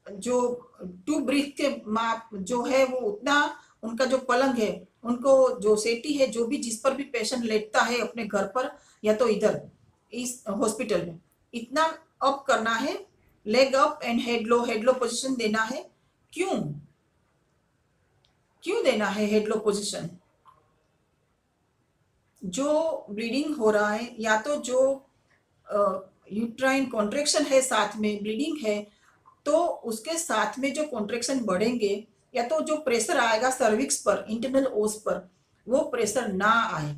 जो टू ब्रीथ के माप जो है वो उतना उनका जो पलंग है, उनको जो सेटी है, जो भी जिस पर भी पेशेंट लेटता है अपने घर पर या तो इधर इस हॉस्पिटल में, इतना अप करना है, leg up and head low position देना है। क्यों देना है हेड लो पोजीशन? जो ब्लीडिंग हो रहा है या तो जो यूट्राइन कॉन्ट्रैक्शन है साथ में ब्लीडिंग है तो उसके साथ में जो कॉन्ट्रैक्शन बढ़ेंगे या तो जो प्रेशर आएगा सर्विक्स पर, इंटरनल ओस पर, वो प्रेशर ना आए,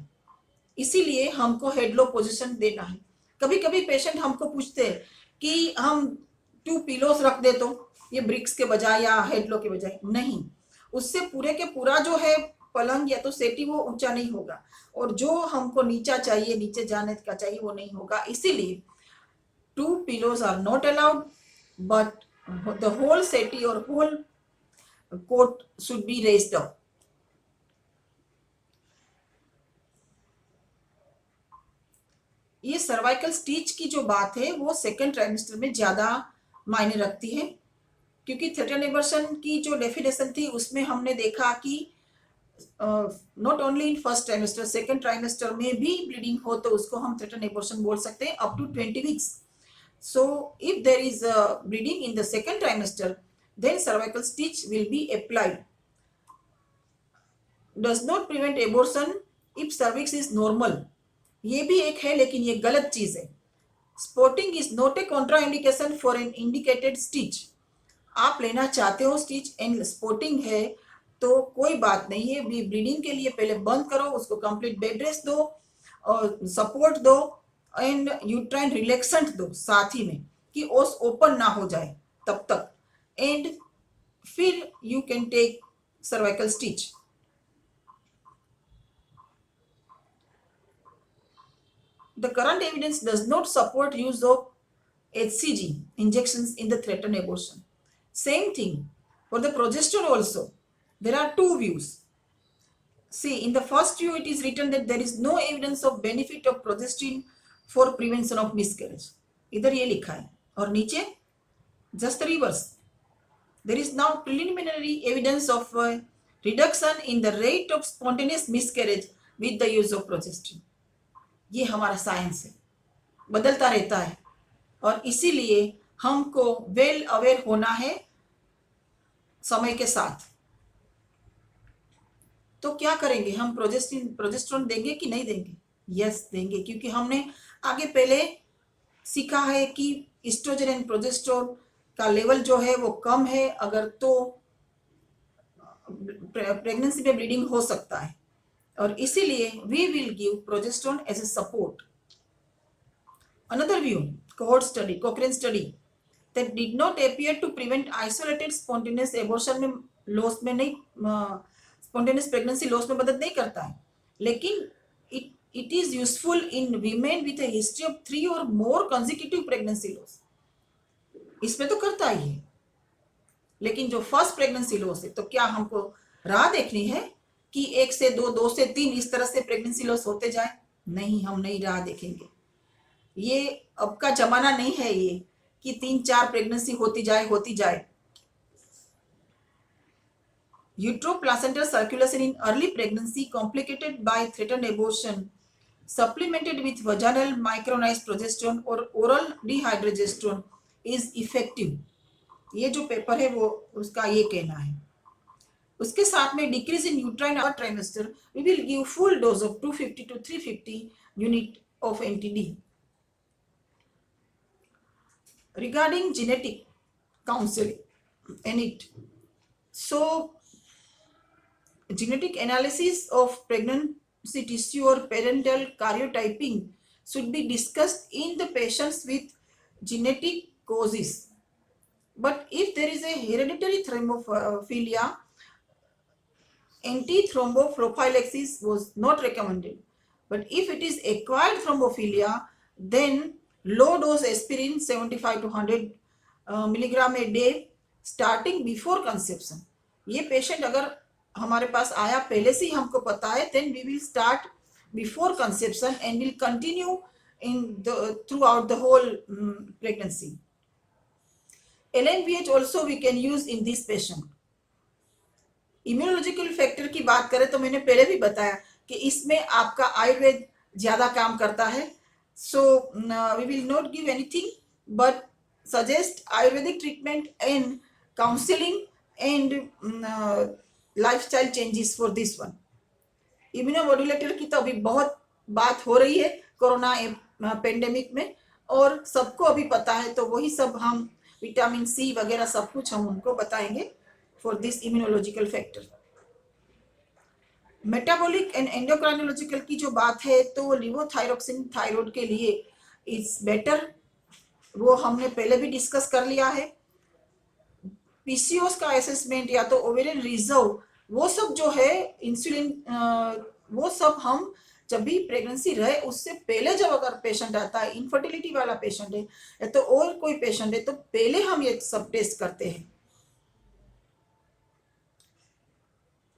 इसीलिए हमको हेड लो पोजीशन देना है। कभी कभी पेशेंट हमको पूछते हैं कि हम 2 पिलोस रख दे तो ये ब्रिक्स के बजाय या हेड लो के बजाय, नहीं, उससे पूरे के पूरा जो है पलंग या तो सेटी वो ऊंचा नहीं होगा और जो हमको नीचा चाहिए, नीचे जाने का चाहिए, वो नहीं होगा। इसीलिए 2 pillows are not allowed but the whole settee और whole cot should be raised up. ये सर्वाइकल स्टिच की जो बात है वो सेकेंड ट्राइमेस्टर में ज्यादा मायने रखती है, क्योंकि थ्रेटन एबॉर्शन की जो डेफिनेशन थी उसमें हमने देखा कि not only in first trimester, second trimester में भी ब्लीडिंग हो तो उसको हम थ्रेटन एबॉर्शन बोल सकते हैं up to 20 weeks. So if there is bleeding in the second trimester then cervical stitch will be applied. Does not prevent abortion if cervix is normal. ये भी एक है लेकिन ये गलत चीज है। Spotting is not a contraindication for an indicated stitch. आप लेना चाहते हो स्टिच एंड स्पॉटिंग है तो कोई बात नहीं है, ब्लीडिंग के लिए पहले बंद करो, उसको कंप्लीट बेड रेस्ट दो और सपोर्ट दो एंड यूट्राइन रिलैक्सेंट दो साथ ही में कि ओस ओपन ना हो जाए तब तक, and फिर you can take cervical stitch. The current evidence does not support use of HCG injections in the threatened abortion. Same thing for the progesterone also. There are 2 views. See, in the first view it is written that there is no evidence of benefit of progesterone for prevention of miscarriage, इधर ये लिखा है, और नीचे just reverse, there is now preliminary evidence of reduction in the rate of spontaneous miscarriage with the use of progesterone. ये हमारा science है, बदलता रहता है, और इसीलिए हमको वेल अवेयर होना है समय के साथ। तो क्या करेंगे हम, प्रोजेस्टेरोन देंगे कि नहीं देंगे? यस देंगे, क्योंकि हमने आगे पहले सीखा है कि एस्ट्रोजन एंड प्रोजेस्टेरोन का लेवल जो है वो कम है अगर, तो प्रेगनेंसी में ब्लीडिंग हो सकता है, और इसीलिए we will give progesterone as a support. Another view, cohort study, Cochrane study that did not appear to prevent isolated spontaneous abortion में लॉस में नहीं, स्पॉन्टेनियस प्रेगनेंसी लॉस में मदद नहीं करता है, लेकिन it is useful in women with A history of 3 और मोर कंसेक्यूटिव प्रेगनेंसी लॉस। इसमें तो करता ही है, लेकिन जो फर्स्ट प्रेगनेंसी लॉस है, तो क्या हमको राह देखनी है कि 1 से 2, 2 से 3 इस तरह से प्रेगनेंसी लॉस होते जाए? नहीं, हम नहीं राह देखेंगे। ये अब का जमाना नहीं है ये कि 3-4 प्रेगनेंसी होती जाए। Uteroplacental circulation in early pregnancy complicated by threatened abortion, supplemented with vaginal micronized progesterone or oral dihydrogesterone is effective। ये जो पेपर है वो उसका ये कहना है। उसके साथ में डिक्रीज इन यूट्राइन और trimester, we will give full dose of 250 to 350 unit of anti D. Regarding genetic counseling and it, so genetic analysis of pregnancy tissue or parental karyotyping should be discussed in the patients with genetic causes, but if there is a hereditary thrombophilia, antithromboprophylaxis was not recommended, but if it is acquired thrombophilia, then low dose aspirin 75 to 100 milligram a day starting before conception। ये patient अगर हमारे पास आया पहले से ही हमको पता है, then we will start before conception and will continue in throughout the whole pregnancy। LNVH also we can use in this patient। Immunological factor की बात करें तो मैंने पहले भी बताया कि इसमें आपका आयुर्वेद ज्यादा काम करता है। So we will not give anything but suggest Ayurvedic treatment and counseling and lifestyle changes for this one। Immunomodulator की तो अभी बहुत बात हो रही है कोरोना पेंडेमिक में, और सबको अभी पता है, तो वही सब हम विटामिन सी वगैरह सब कुछ हम उनको बताएंगे for this immunological factor. Metabolic and endocrinological की जो बात है, तो लिवोथायरोक्सिन थायराइड के लिए इट्स बेटर, वो हमने पहले भी डिस्कस कर लिया है। पीसीओएस का असेसमेंट या तो ओवेरियन रिजर्व, वो सब जो है इंसुलिन, वो सब हम जब भी प्रेगनेंसी रहे उससे पहले जब अगर पेशेंट आता है, इनफर्टिलिटी वाला पेशेंट है या तो और कोई पेशेंट है, तो पहले हम ये सब टेस्ट करते हैं।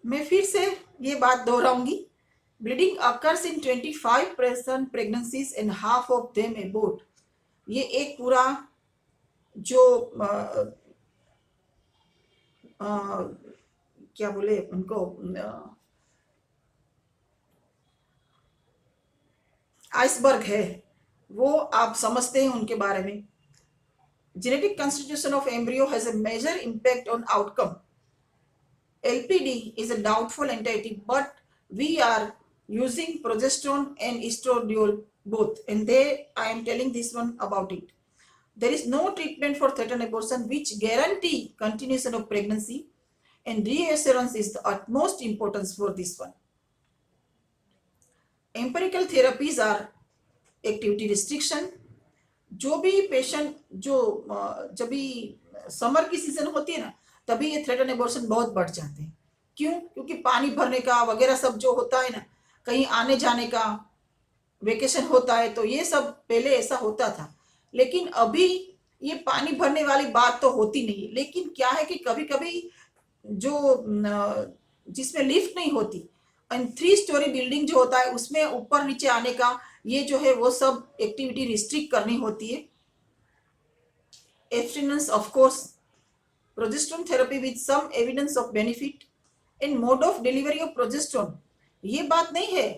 मैं फिर से ये बात दोहराऊंगी, bleeding occurs in 25% pregnancies and half of them abort. ये एक पूरा जो क्या बोले उनको, आइसबर्ग है, वो आप समझते हैं उनके बारे में। Genetic constitution of embryo has a major impact on outcome. LPD is a doubtful entity, but we are using progesterone and estradiol both, and I am telling this one about it. There is no treatment for threatened abortion which guarantee continuation of pregnancy, and reassurance is the utmost importance for this one. Empirical therapies are activity restriction। जो भी patient जो जब भी summer की season होती है ना, तभी ये थ्रेटन एबॉर्शन बहुत बढ़ जाते हैं। क्यों? क्योंकि पानी भरने का वगैरह सब जो होता है ना, कहीं आने जाने का, वेकेशन होता है, तो ये सब पहले ऐसा होता था, लेकिन अभी ये पानी भरने वाली बात तो होती नहीं है। लेकिन क्या है कि कभी कभी जो जिसमें लिफ्ट नहीं होती, एंड 3 स्टोरी बिल्डिंग जो होता है उसमें ऊपर नीचे आने का ये जो है वो सब एक्टिविटी रिस्ट्रिक्ट करनी होती है। Abstinence of course, progesterone therapy with some evidence of benefit in mode of delivery of progesterone, ये बात नहीं है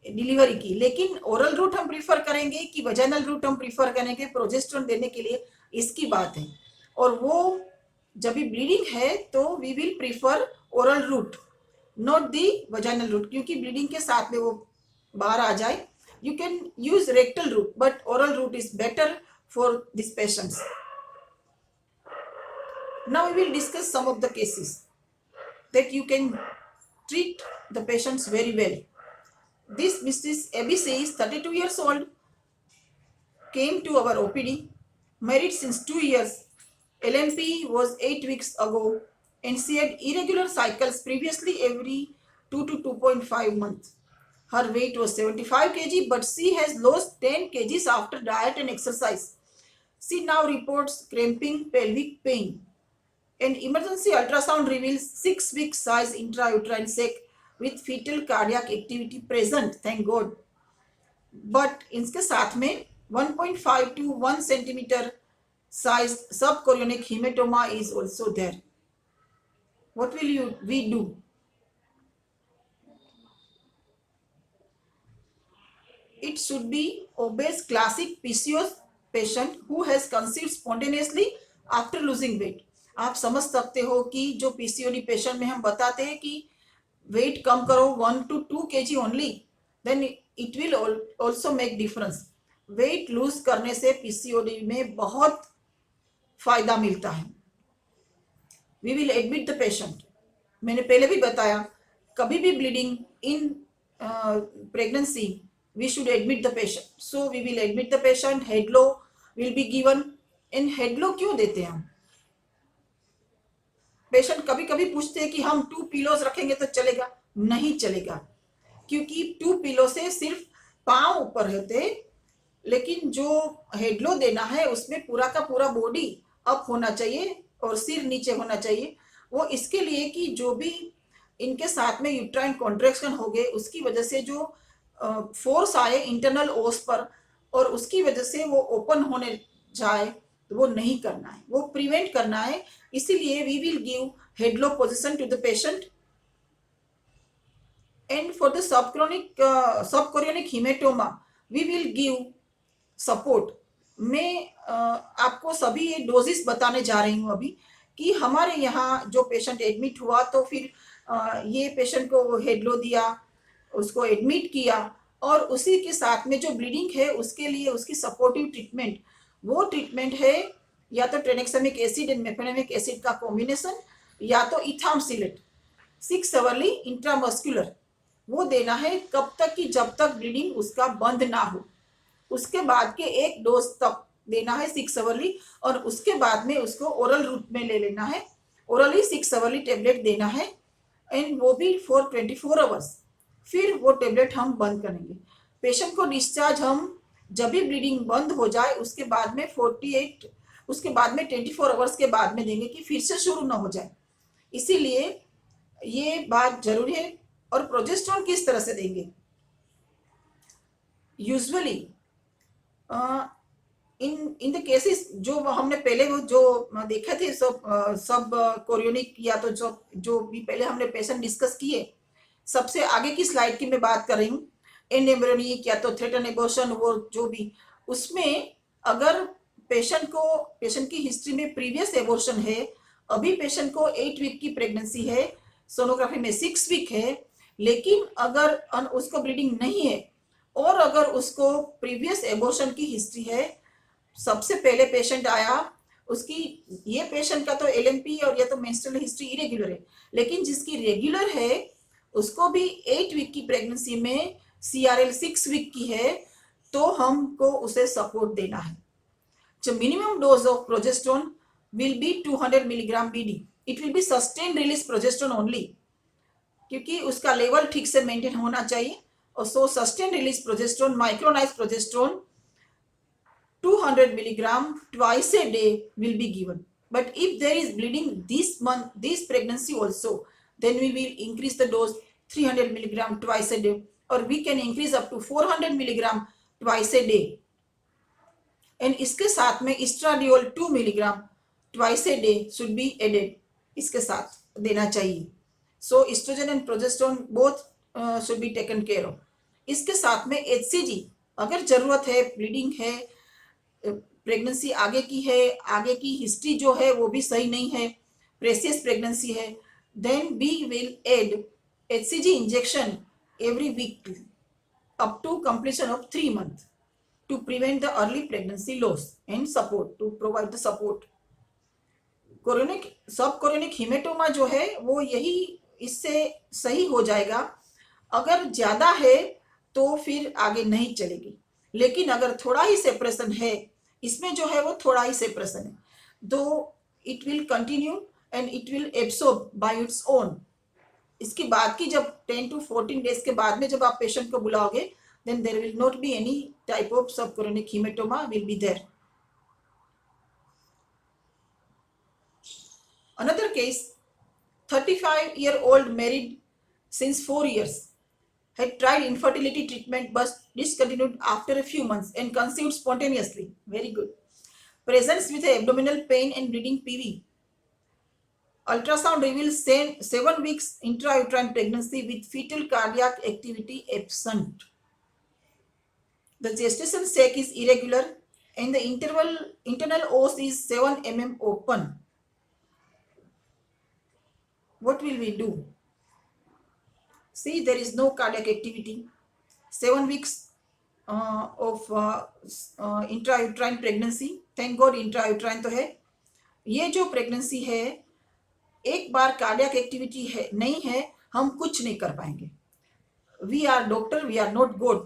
डिलीवरी की, लेकिन ओरल रूट हम प्रीफर करेंगे कि वजाइनल रूट हम प्रीफर करेंगे प्रोजेस्टेरोन देने के लिए, इसकी बात है। और वो जब भी ब्लीडिंग है तो we will prefer oral route, not the vaginal route, क्योंकि ब्लीडिंग के साथ में वो बाहर आ जाए। You can use rectal route but oral route is better for this patients. Now we will discuss some of the cases that you can treat the patients very well. This Mrs. ABC is 32 years old, came to our OPD, married since 2 years. LMP was 8 weeks ago and she had irregular cycles previously every 2 to 2.5 months. Her weight was 75 kg but she has lost 10 kgs after diet and exercise. She now reports cramping, pelvic pain. An emergency ultrasound reveals 6-week size intrauterine sac with fetal cardiac activity present, thank God. But इसके साथ में 1.5 to 1 centimeter sized subchorionic hematoma is also there. What will we do? It should be obese classic PCOS patient who has conceived spontaneously after losing weight. आप समझ सकते हो कि जो PCOD patient में हम बताते हैं कि वेट कम करो 1 to 2 kg only, then it will also make difference. Weight lose करने से पीसीओडी में बहुत फायदा मिलता है। We will admit the patient, मैंने पहले भी बताया कभी भी bleeding in pregnancy we should admit the patient, so we will admit the patient. Head low will be given. इन हेडलो क्यों देते हैं हम? पेशेंट कभी कभी पूछते हैं कि हम 2 पिलोज रखेंगे तो चलेगा? नहीं चलेगा, क्योंकि 2 पिलो से सिर्फ पांव ऊपर होते, लेकिन जो हेडलो देना है उसमें पूरा का पूरा बॉडी अप होना चाहिए और सिर नीचे होना चाहिए। वो इसके लिए कि जो भी इनके साथ में यूट्राइन कॉन्ट्रैक्शन हो गए उसकी वजह से जो फोर्स आए इंटरनल ओस पर और उसकी वजह से वो ओपन होने जाए, तो वो नहीं करना है, वो प्रिवेंट करना है। इसीलिए we will give head low position to the patient. And for the subchorionic haematoma we will give support. मैं आपको सभी ये डोजेस बताने जा रही हूँ अभी कि हमारे यहाँ जो पेशेंट एडमिट हुआ तो फिर ये पेशेंट को हेडलो दिया, उसको एडमिट किया और उसी के साथ में जो ब्लीडिंग है उसके लिए उसकी सपोर्टिव ट्रीटमेंट, वो ट्रीटमेंट है या तो ट्रेनेक्सामिक एसिड एंड मेफेनेमिक एसिड का कॉम्बिनेशन या तो इथामसिलेट 6 आवरली इंट्रामस्कुलर, वो देना है। कब तक कि जब तक ब्लीडिंग उसका बंद ना हो, उसके बाद के 1 डोज तक देना है 6 आवरली और उसके बाद में उसको ओरल रूट में ले लेना है। ओरली 6 आवरली टेबलेट देना है एंड वो भी फॉर 24 आवर्स। फिर वो टेबलेट हम बंद करेंगे। पेशेंट को डिस्चार्ज हम जब भी ब्लीडिंग बंद हो जाए उसके बाद में 24 आवर्स के बाद में देंगे कि फिर से शुरू ना हो जाए, इसीलिए ये बात जरूरी है। और प्रोजेस्टेरोन किस तरह से देंगे? यूजुअली इन द केसेस जो हमने पहले वो जो देखे थे सब कोरियोनिक या तो जो भी पहले हमने पेशेंट डिस्कस किए, सबसे आगे की स्लाइड की मैं बात कर रही हूँ, एंड या तो थ्रेटन एबॉर्शन, वो जो भी उसमें अगर पेशेंट की हिस्ट्री में प्रीवियस एबॉर्शन है, अभी पेशेंट को 8 वीक की प्रेगनेंसी है, सोनोग्राफी में 6 वीक है, लेकिन अगर उसको ब्लीडिंग नहीं है और अगर उसको प्रीवियस एबॉर्शन की हिस्ट्री है, सबसे पहले पेशेंट आया उसकी, ये पेशेंट का तो एलएमपी और या तो मेंस्ट्रुअल हिस्ट्री इरेगुलर है, लेकिन जिसकी रेगुलर है उसको भी 8 वीक की प्रेगनेंसी में CRL 6 वीक की है, तो हमको उसे सपोर्ट देना है। So minimum dose of progesterone will be 200 milligram BD. It will be sustained release progesterone only, क्योंकि उसका लेवल ठीक से मेंटेन होना चाहिए। और so sustain release progesterone, micronize progesterone 200 milligram twice a day will be given. But if there is bleeding this pregnancy also, then we will increase the dose 300 milligram twice a day, or we can increase up to 400 milligram twice a day, and इसके साथ में estradiol 2 milligram twice a day should be added, इसके साथ देना चाहिए. So estrogen and progesterone both should be taken care of. इसके साथ में HCG अगर जरूरत है, ब्लीडिंग है, प्रेगनेंसी आगे की है, आगे की हिस्ट्री जो है वो भी सही नहीं है, प्रेसियस प्रेगनेंसी है, then we will add HCG injection every week up to completion of 3 months to prevent the early pregnancy loss and support, to provide the support. Chorionic सब कोरोनिक हिमेटोमा जो है वो यही इससे सही हो जाएगा. अगर ज्यादा है तो फिर आगे नहीं चलेगी, लेकिन अगर थोड़ा ही सेपरेशन है, इसमें जो है वो थोड़ा ही सेपरेशन है, दो it will continue and it will absorb by its own. इसके बाद की जब 10 to 14 डेज के बाद में जब आप पेशेंट को बुलाओगे, then there will not be any type of subchorionic hematoma will be there. Another case, 35-year-old married since 4 years, had tried infertility treatment but discontinued after a few months and conceived spontaneously. Very good. Presents with abdominal pain and bleeding PV. Ultrasound reveals 7 weeks intrauterine pregnancy with fetal cardiac activity absent. The gestation sac is irregular and the internal os is 7 mm open. What will we do? See, there is no cardiac activity. 7 weeks of intrauterine pregnancy. Thank God intrauterine तो है. ये जो pregnancy है, एक बार cardiac activity है नहीं है, हम कुछ नहीं कर पाएंगे. We are doctor, we are not God.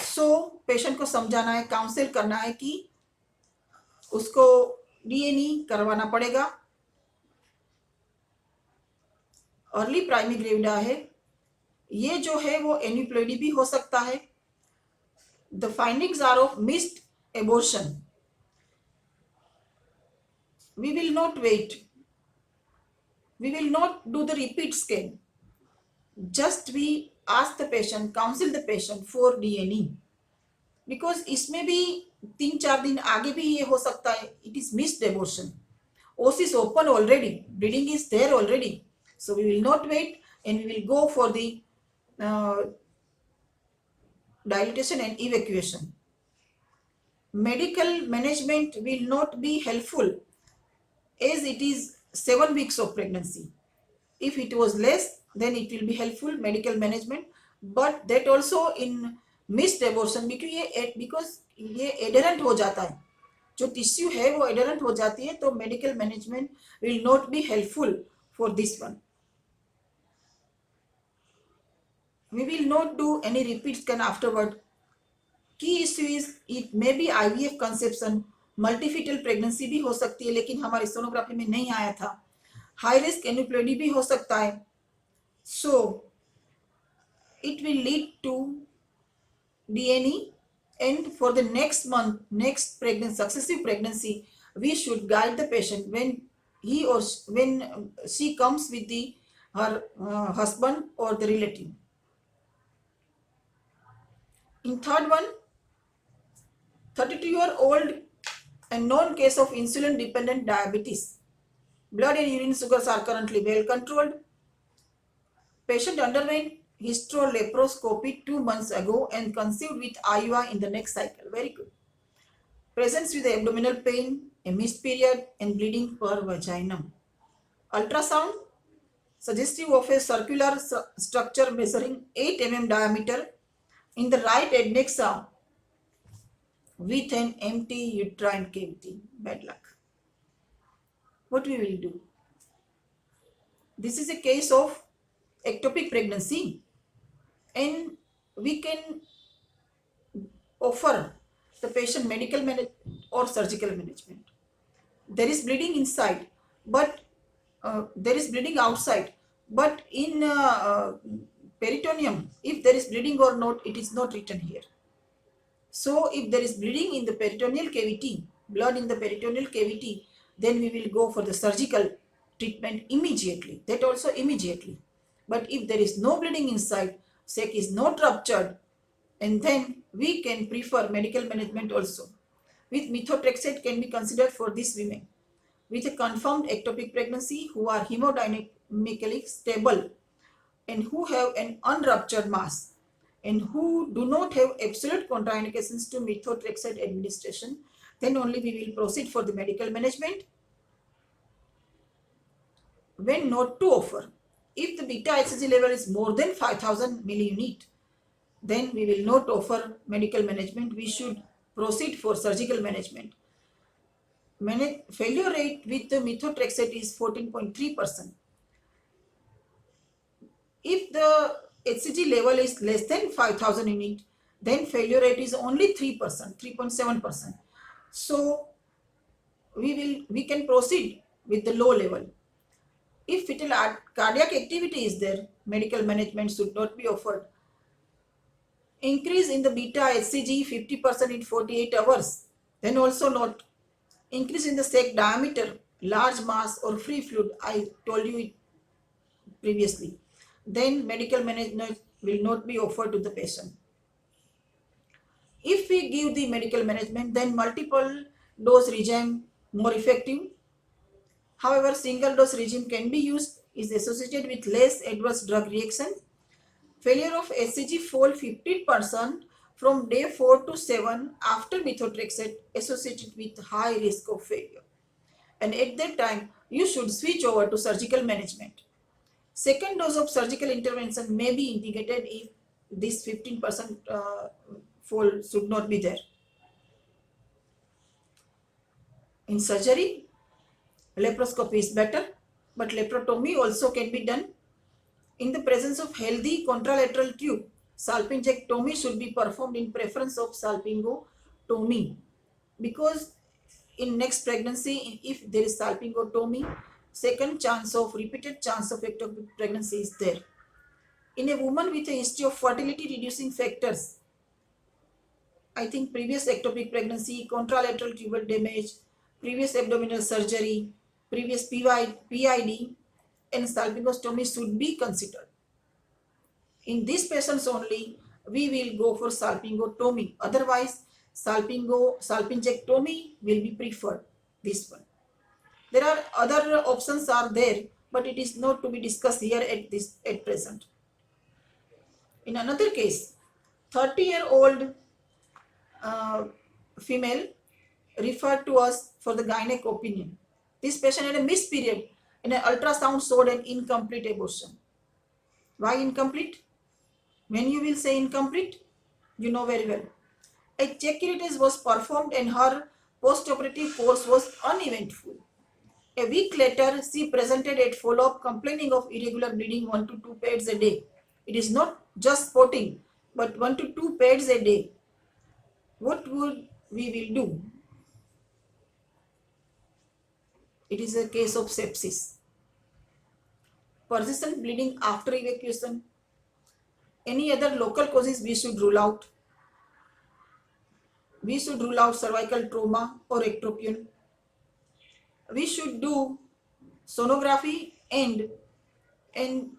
So patient को समझाना है, काउंसिल करना है कि उसको DNA करवाना पड़ेगा. अर्ली प्राइमरी ग्रेविडा है, ये जो है वो एन्यूप्लॉइडी भी हो सकता है. The findings are of missed abortion. We will not wait, we will not do the repeat scan, just we ask the patient, counsel the patient for DNA, because इसमें भी 3-4 दिन आगे भी ये हो सकता है. it is missed abortion. os is open already, bleeding is there already, so we will not wait and we will go for the dilatation and evacuation. Medical management will not be helpful as it is 7 weeks of pregnancy. If it was less, then it will be helpful medical management, but that also in missed abortion, because ये adherent हो जाता है, जो tissue है वो adherent हो जाती है, तो medical management will not be helpful for this one. We will not do any repeat scan afterward. Key issue is it may be IVF conception, multifetal pregnancy भी हो सकती है, लेकिन हमारी सोनोग्राफी में नहीं आया था. हाई रिस्क एन्यूप्लॉइडी भी हो सकता है. So it will lead to DNA, and for the next month, next pregnancy, successive pregnancy, we should guide the patient when he or when she comes with her husband or the relative. In third one, 32-year-old and known case of insulin dependent diabetes. Blood and urine sugars are currently well controlled. Patient underwent hysterolaparoscopy 2 months ago and conceived with IUI in the next cycle. Very good. Presents with abdominal pain, a missed period and bleeding per vaginum. Ultrasound suggestive of a circular structure measuring 8 mm diameter in the right adnexa with an empty uterine cavity. Bad luck. What we will do? This is a case of ectopic pregnancy and we can offer the patient medical or surgical management. There is bleeding inside, but there is bleeding outside, but in peritoneum, if there is bleeding or not, it is not written here. So if there is bleeding in the peritoneal cavity, blood in the peritoneal cavity, then we will go for the surgical treatment immediately, that also immediately. But if there is no bleeding inside, sac is not ruptured, and then we can prefer medical management also. With methotrexate can be considered for these women with a confirmed ectopic pregnancy who are hemodynamically stable and who have an unruptured mass and who do not have absolute contraindications to methotrexate administration. Then only we will proceed for the medical management. When not to offer, if the beta HCG level is more than 5000 milliunit, then we will not offer medical management. We should proceed for surgical management. Failure rate with the methotrexate is 14.3%. If the HCG level is less than 5000 unit, then failure rate is only 3%, 3.7%. So we can proceed with the low level. If fetal cardiac activity is there, medical management should not be offered. Increase in the beta HCG 50% in 48 hours, then also not. Increase in the sac diameter, large mass or free fluid, I told you it previously, then medical management will not be offered to the patient. If we give the medical management, then multiple dose regime more effective. However, single dose regime can be used, is associated with less adverse drug reaction. Failure of HCG fall 15% from day 4 to 7 after methotrexate, associated with high risk of failure. And at that time, you should switch over to surgical management. Second dose of surgical intervention may be indicated if this 15% fall should not be there. In surgery, laparoscopy is better, but laparotomy also can be done. In the presence of healthy contralateral tube, salpingectomy should be performed in preference of salpingotomy, because in next pregnancy, if there is salpingotomy, repeated chance of ectopic pregnancy is there. In a woman with a history of fertility reducing factors, I think previous ectopic pregnancy, contralateral tubal damage, previous abdominal surgery, previous PID, and salpingostomy should be considered. In these patients only, we will go for salpingotomy. Otherwise, salpingectomy will be preferred. This one. There are other options are there, but it is not to be discussed here at present. In another case, 30-year-old female referred to us for the gynec opinion. This patient had a missed period and an ultrasound showed an incomplete abortion. Why incomplete? When you will say incomplete, you know very well. A check curettage was performed and her post-operative course was uneventful. A week later, she presented at follow-up complaining of irregular bleeding 1 to 2 pads a day. It is not just spotting, but 1 to 2 pads a day. What would we will do? It is a case of sepsis. Persistent bleeding after evacuation. Any other local causes we should rule out. We should rule out cervical trauma or ectropion. We should do sonography and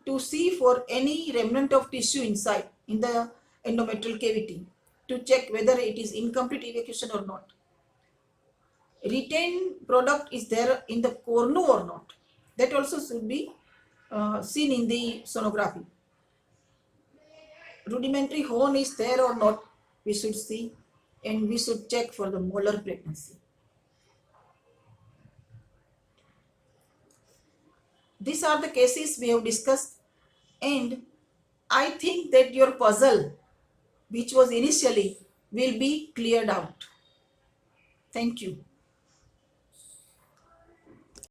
to see for any remnant of tissue inside in the endometrial cavity to check whether it is incomplete evacuation or not. Retained product is there in the cornu or not. That also should be seen in the sonography. Rudimentary horn is there or not, we should see, and we should check for the molar pregnancy. These are the cases we have discussed, and I think that your puzzle, which was initially, will be cleared out. Thank you.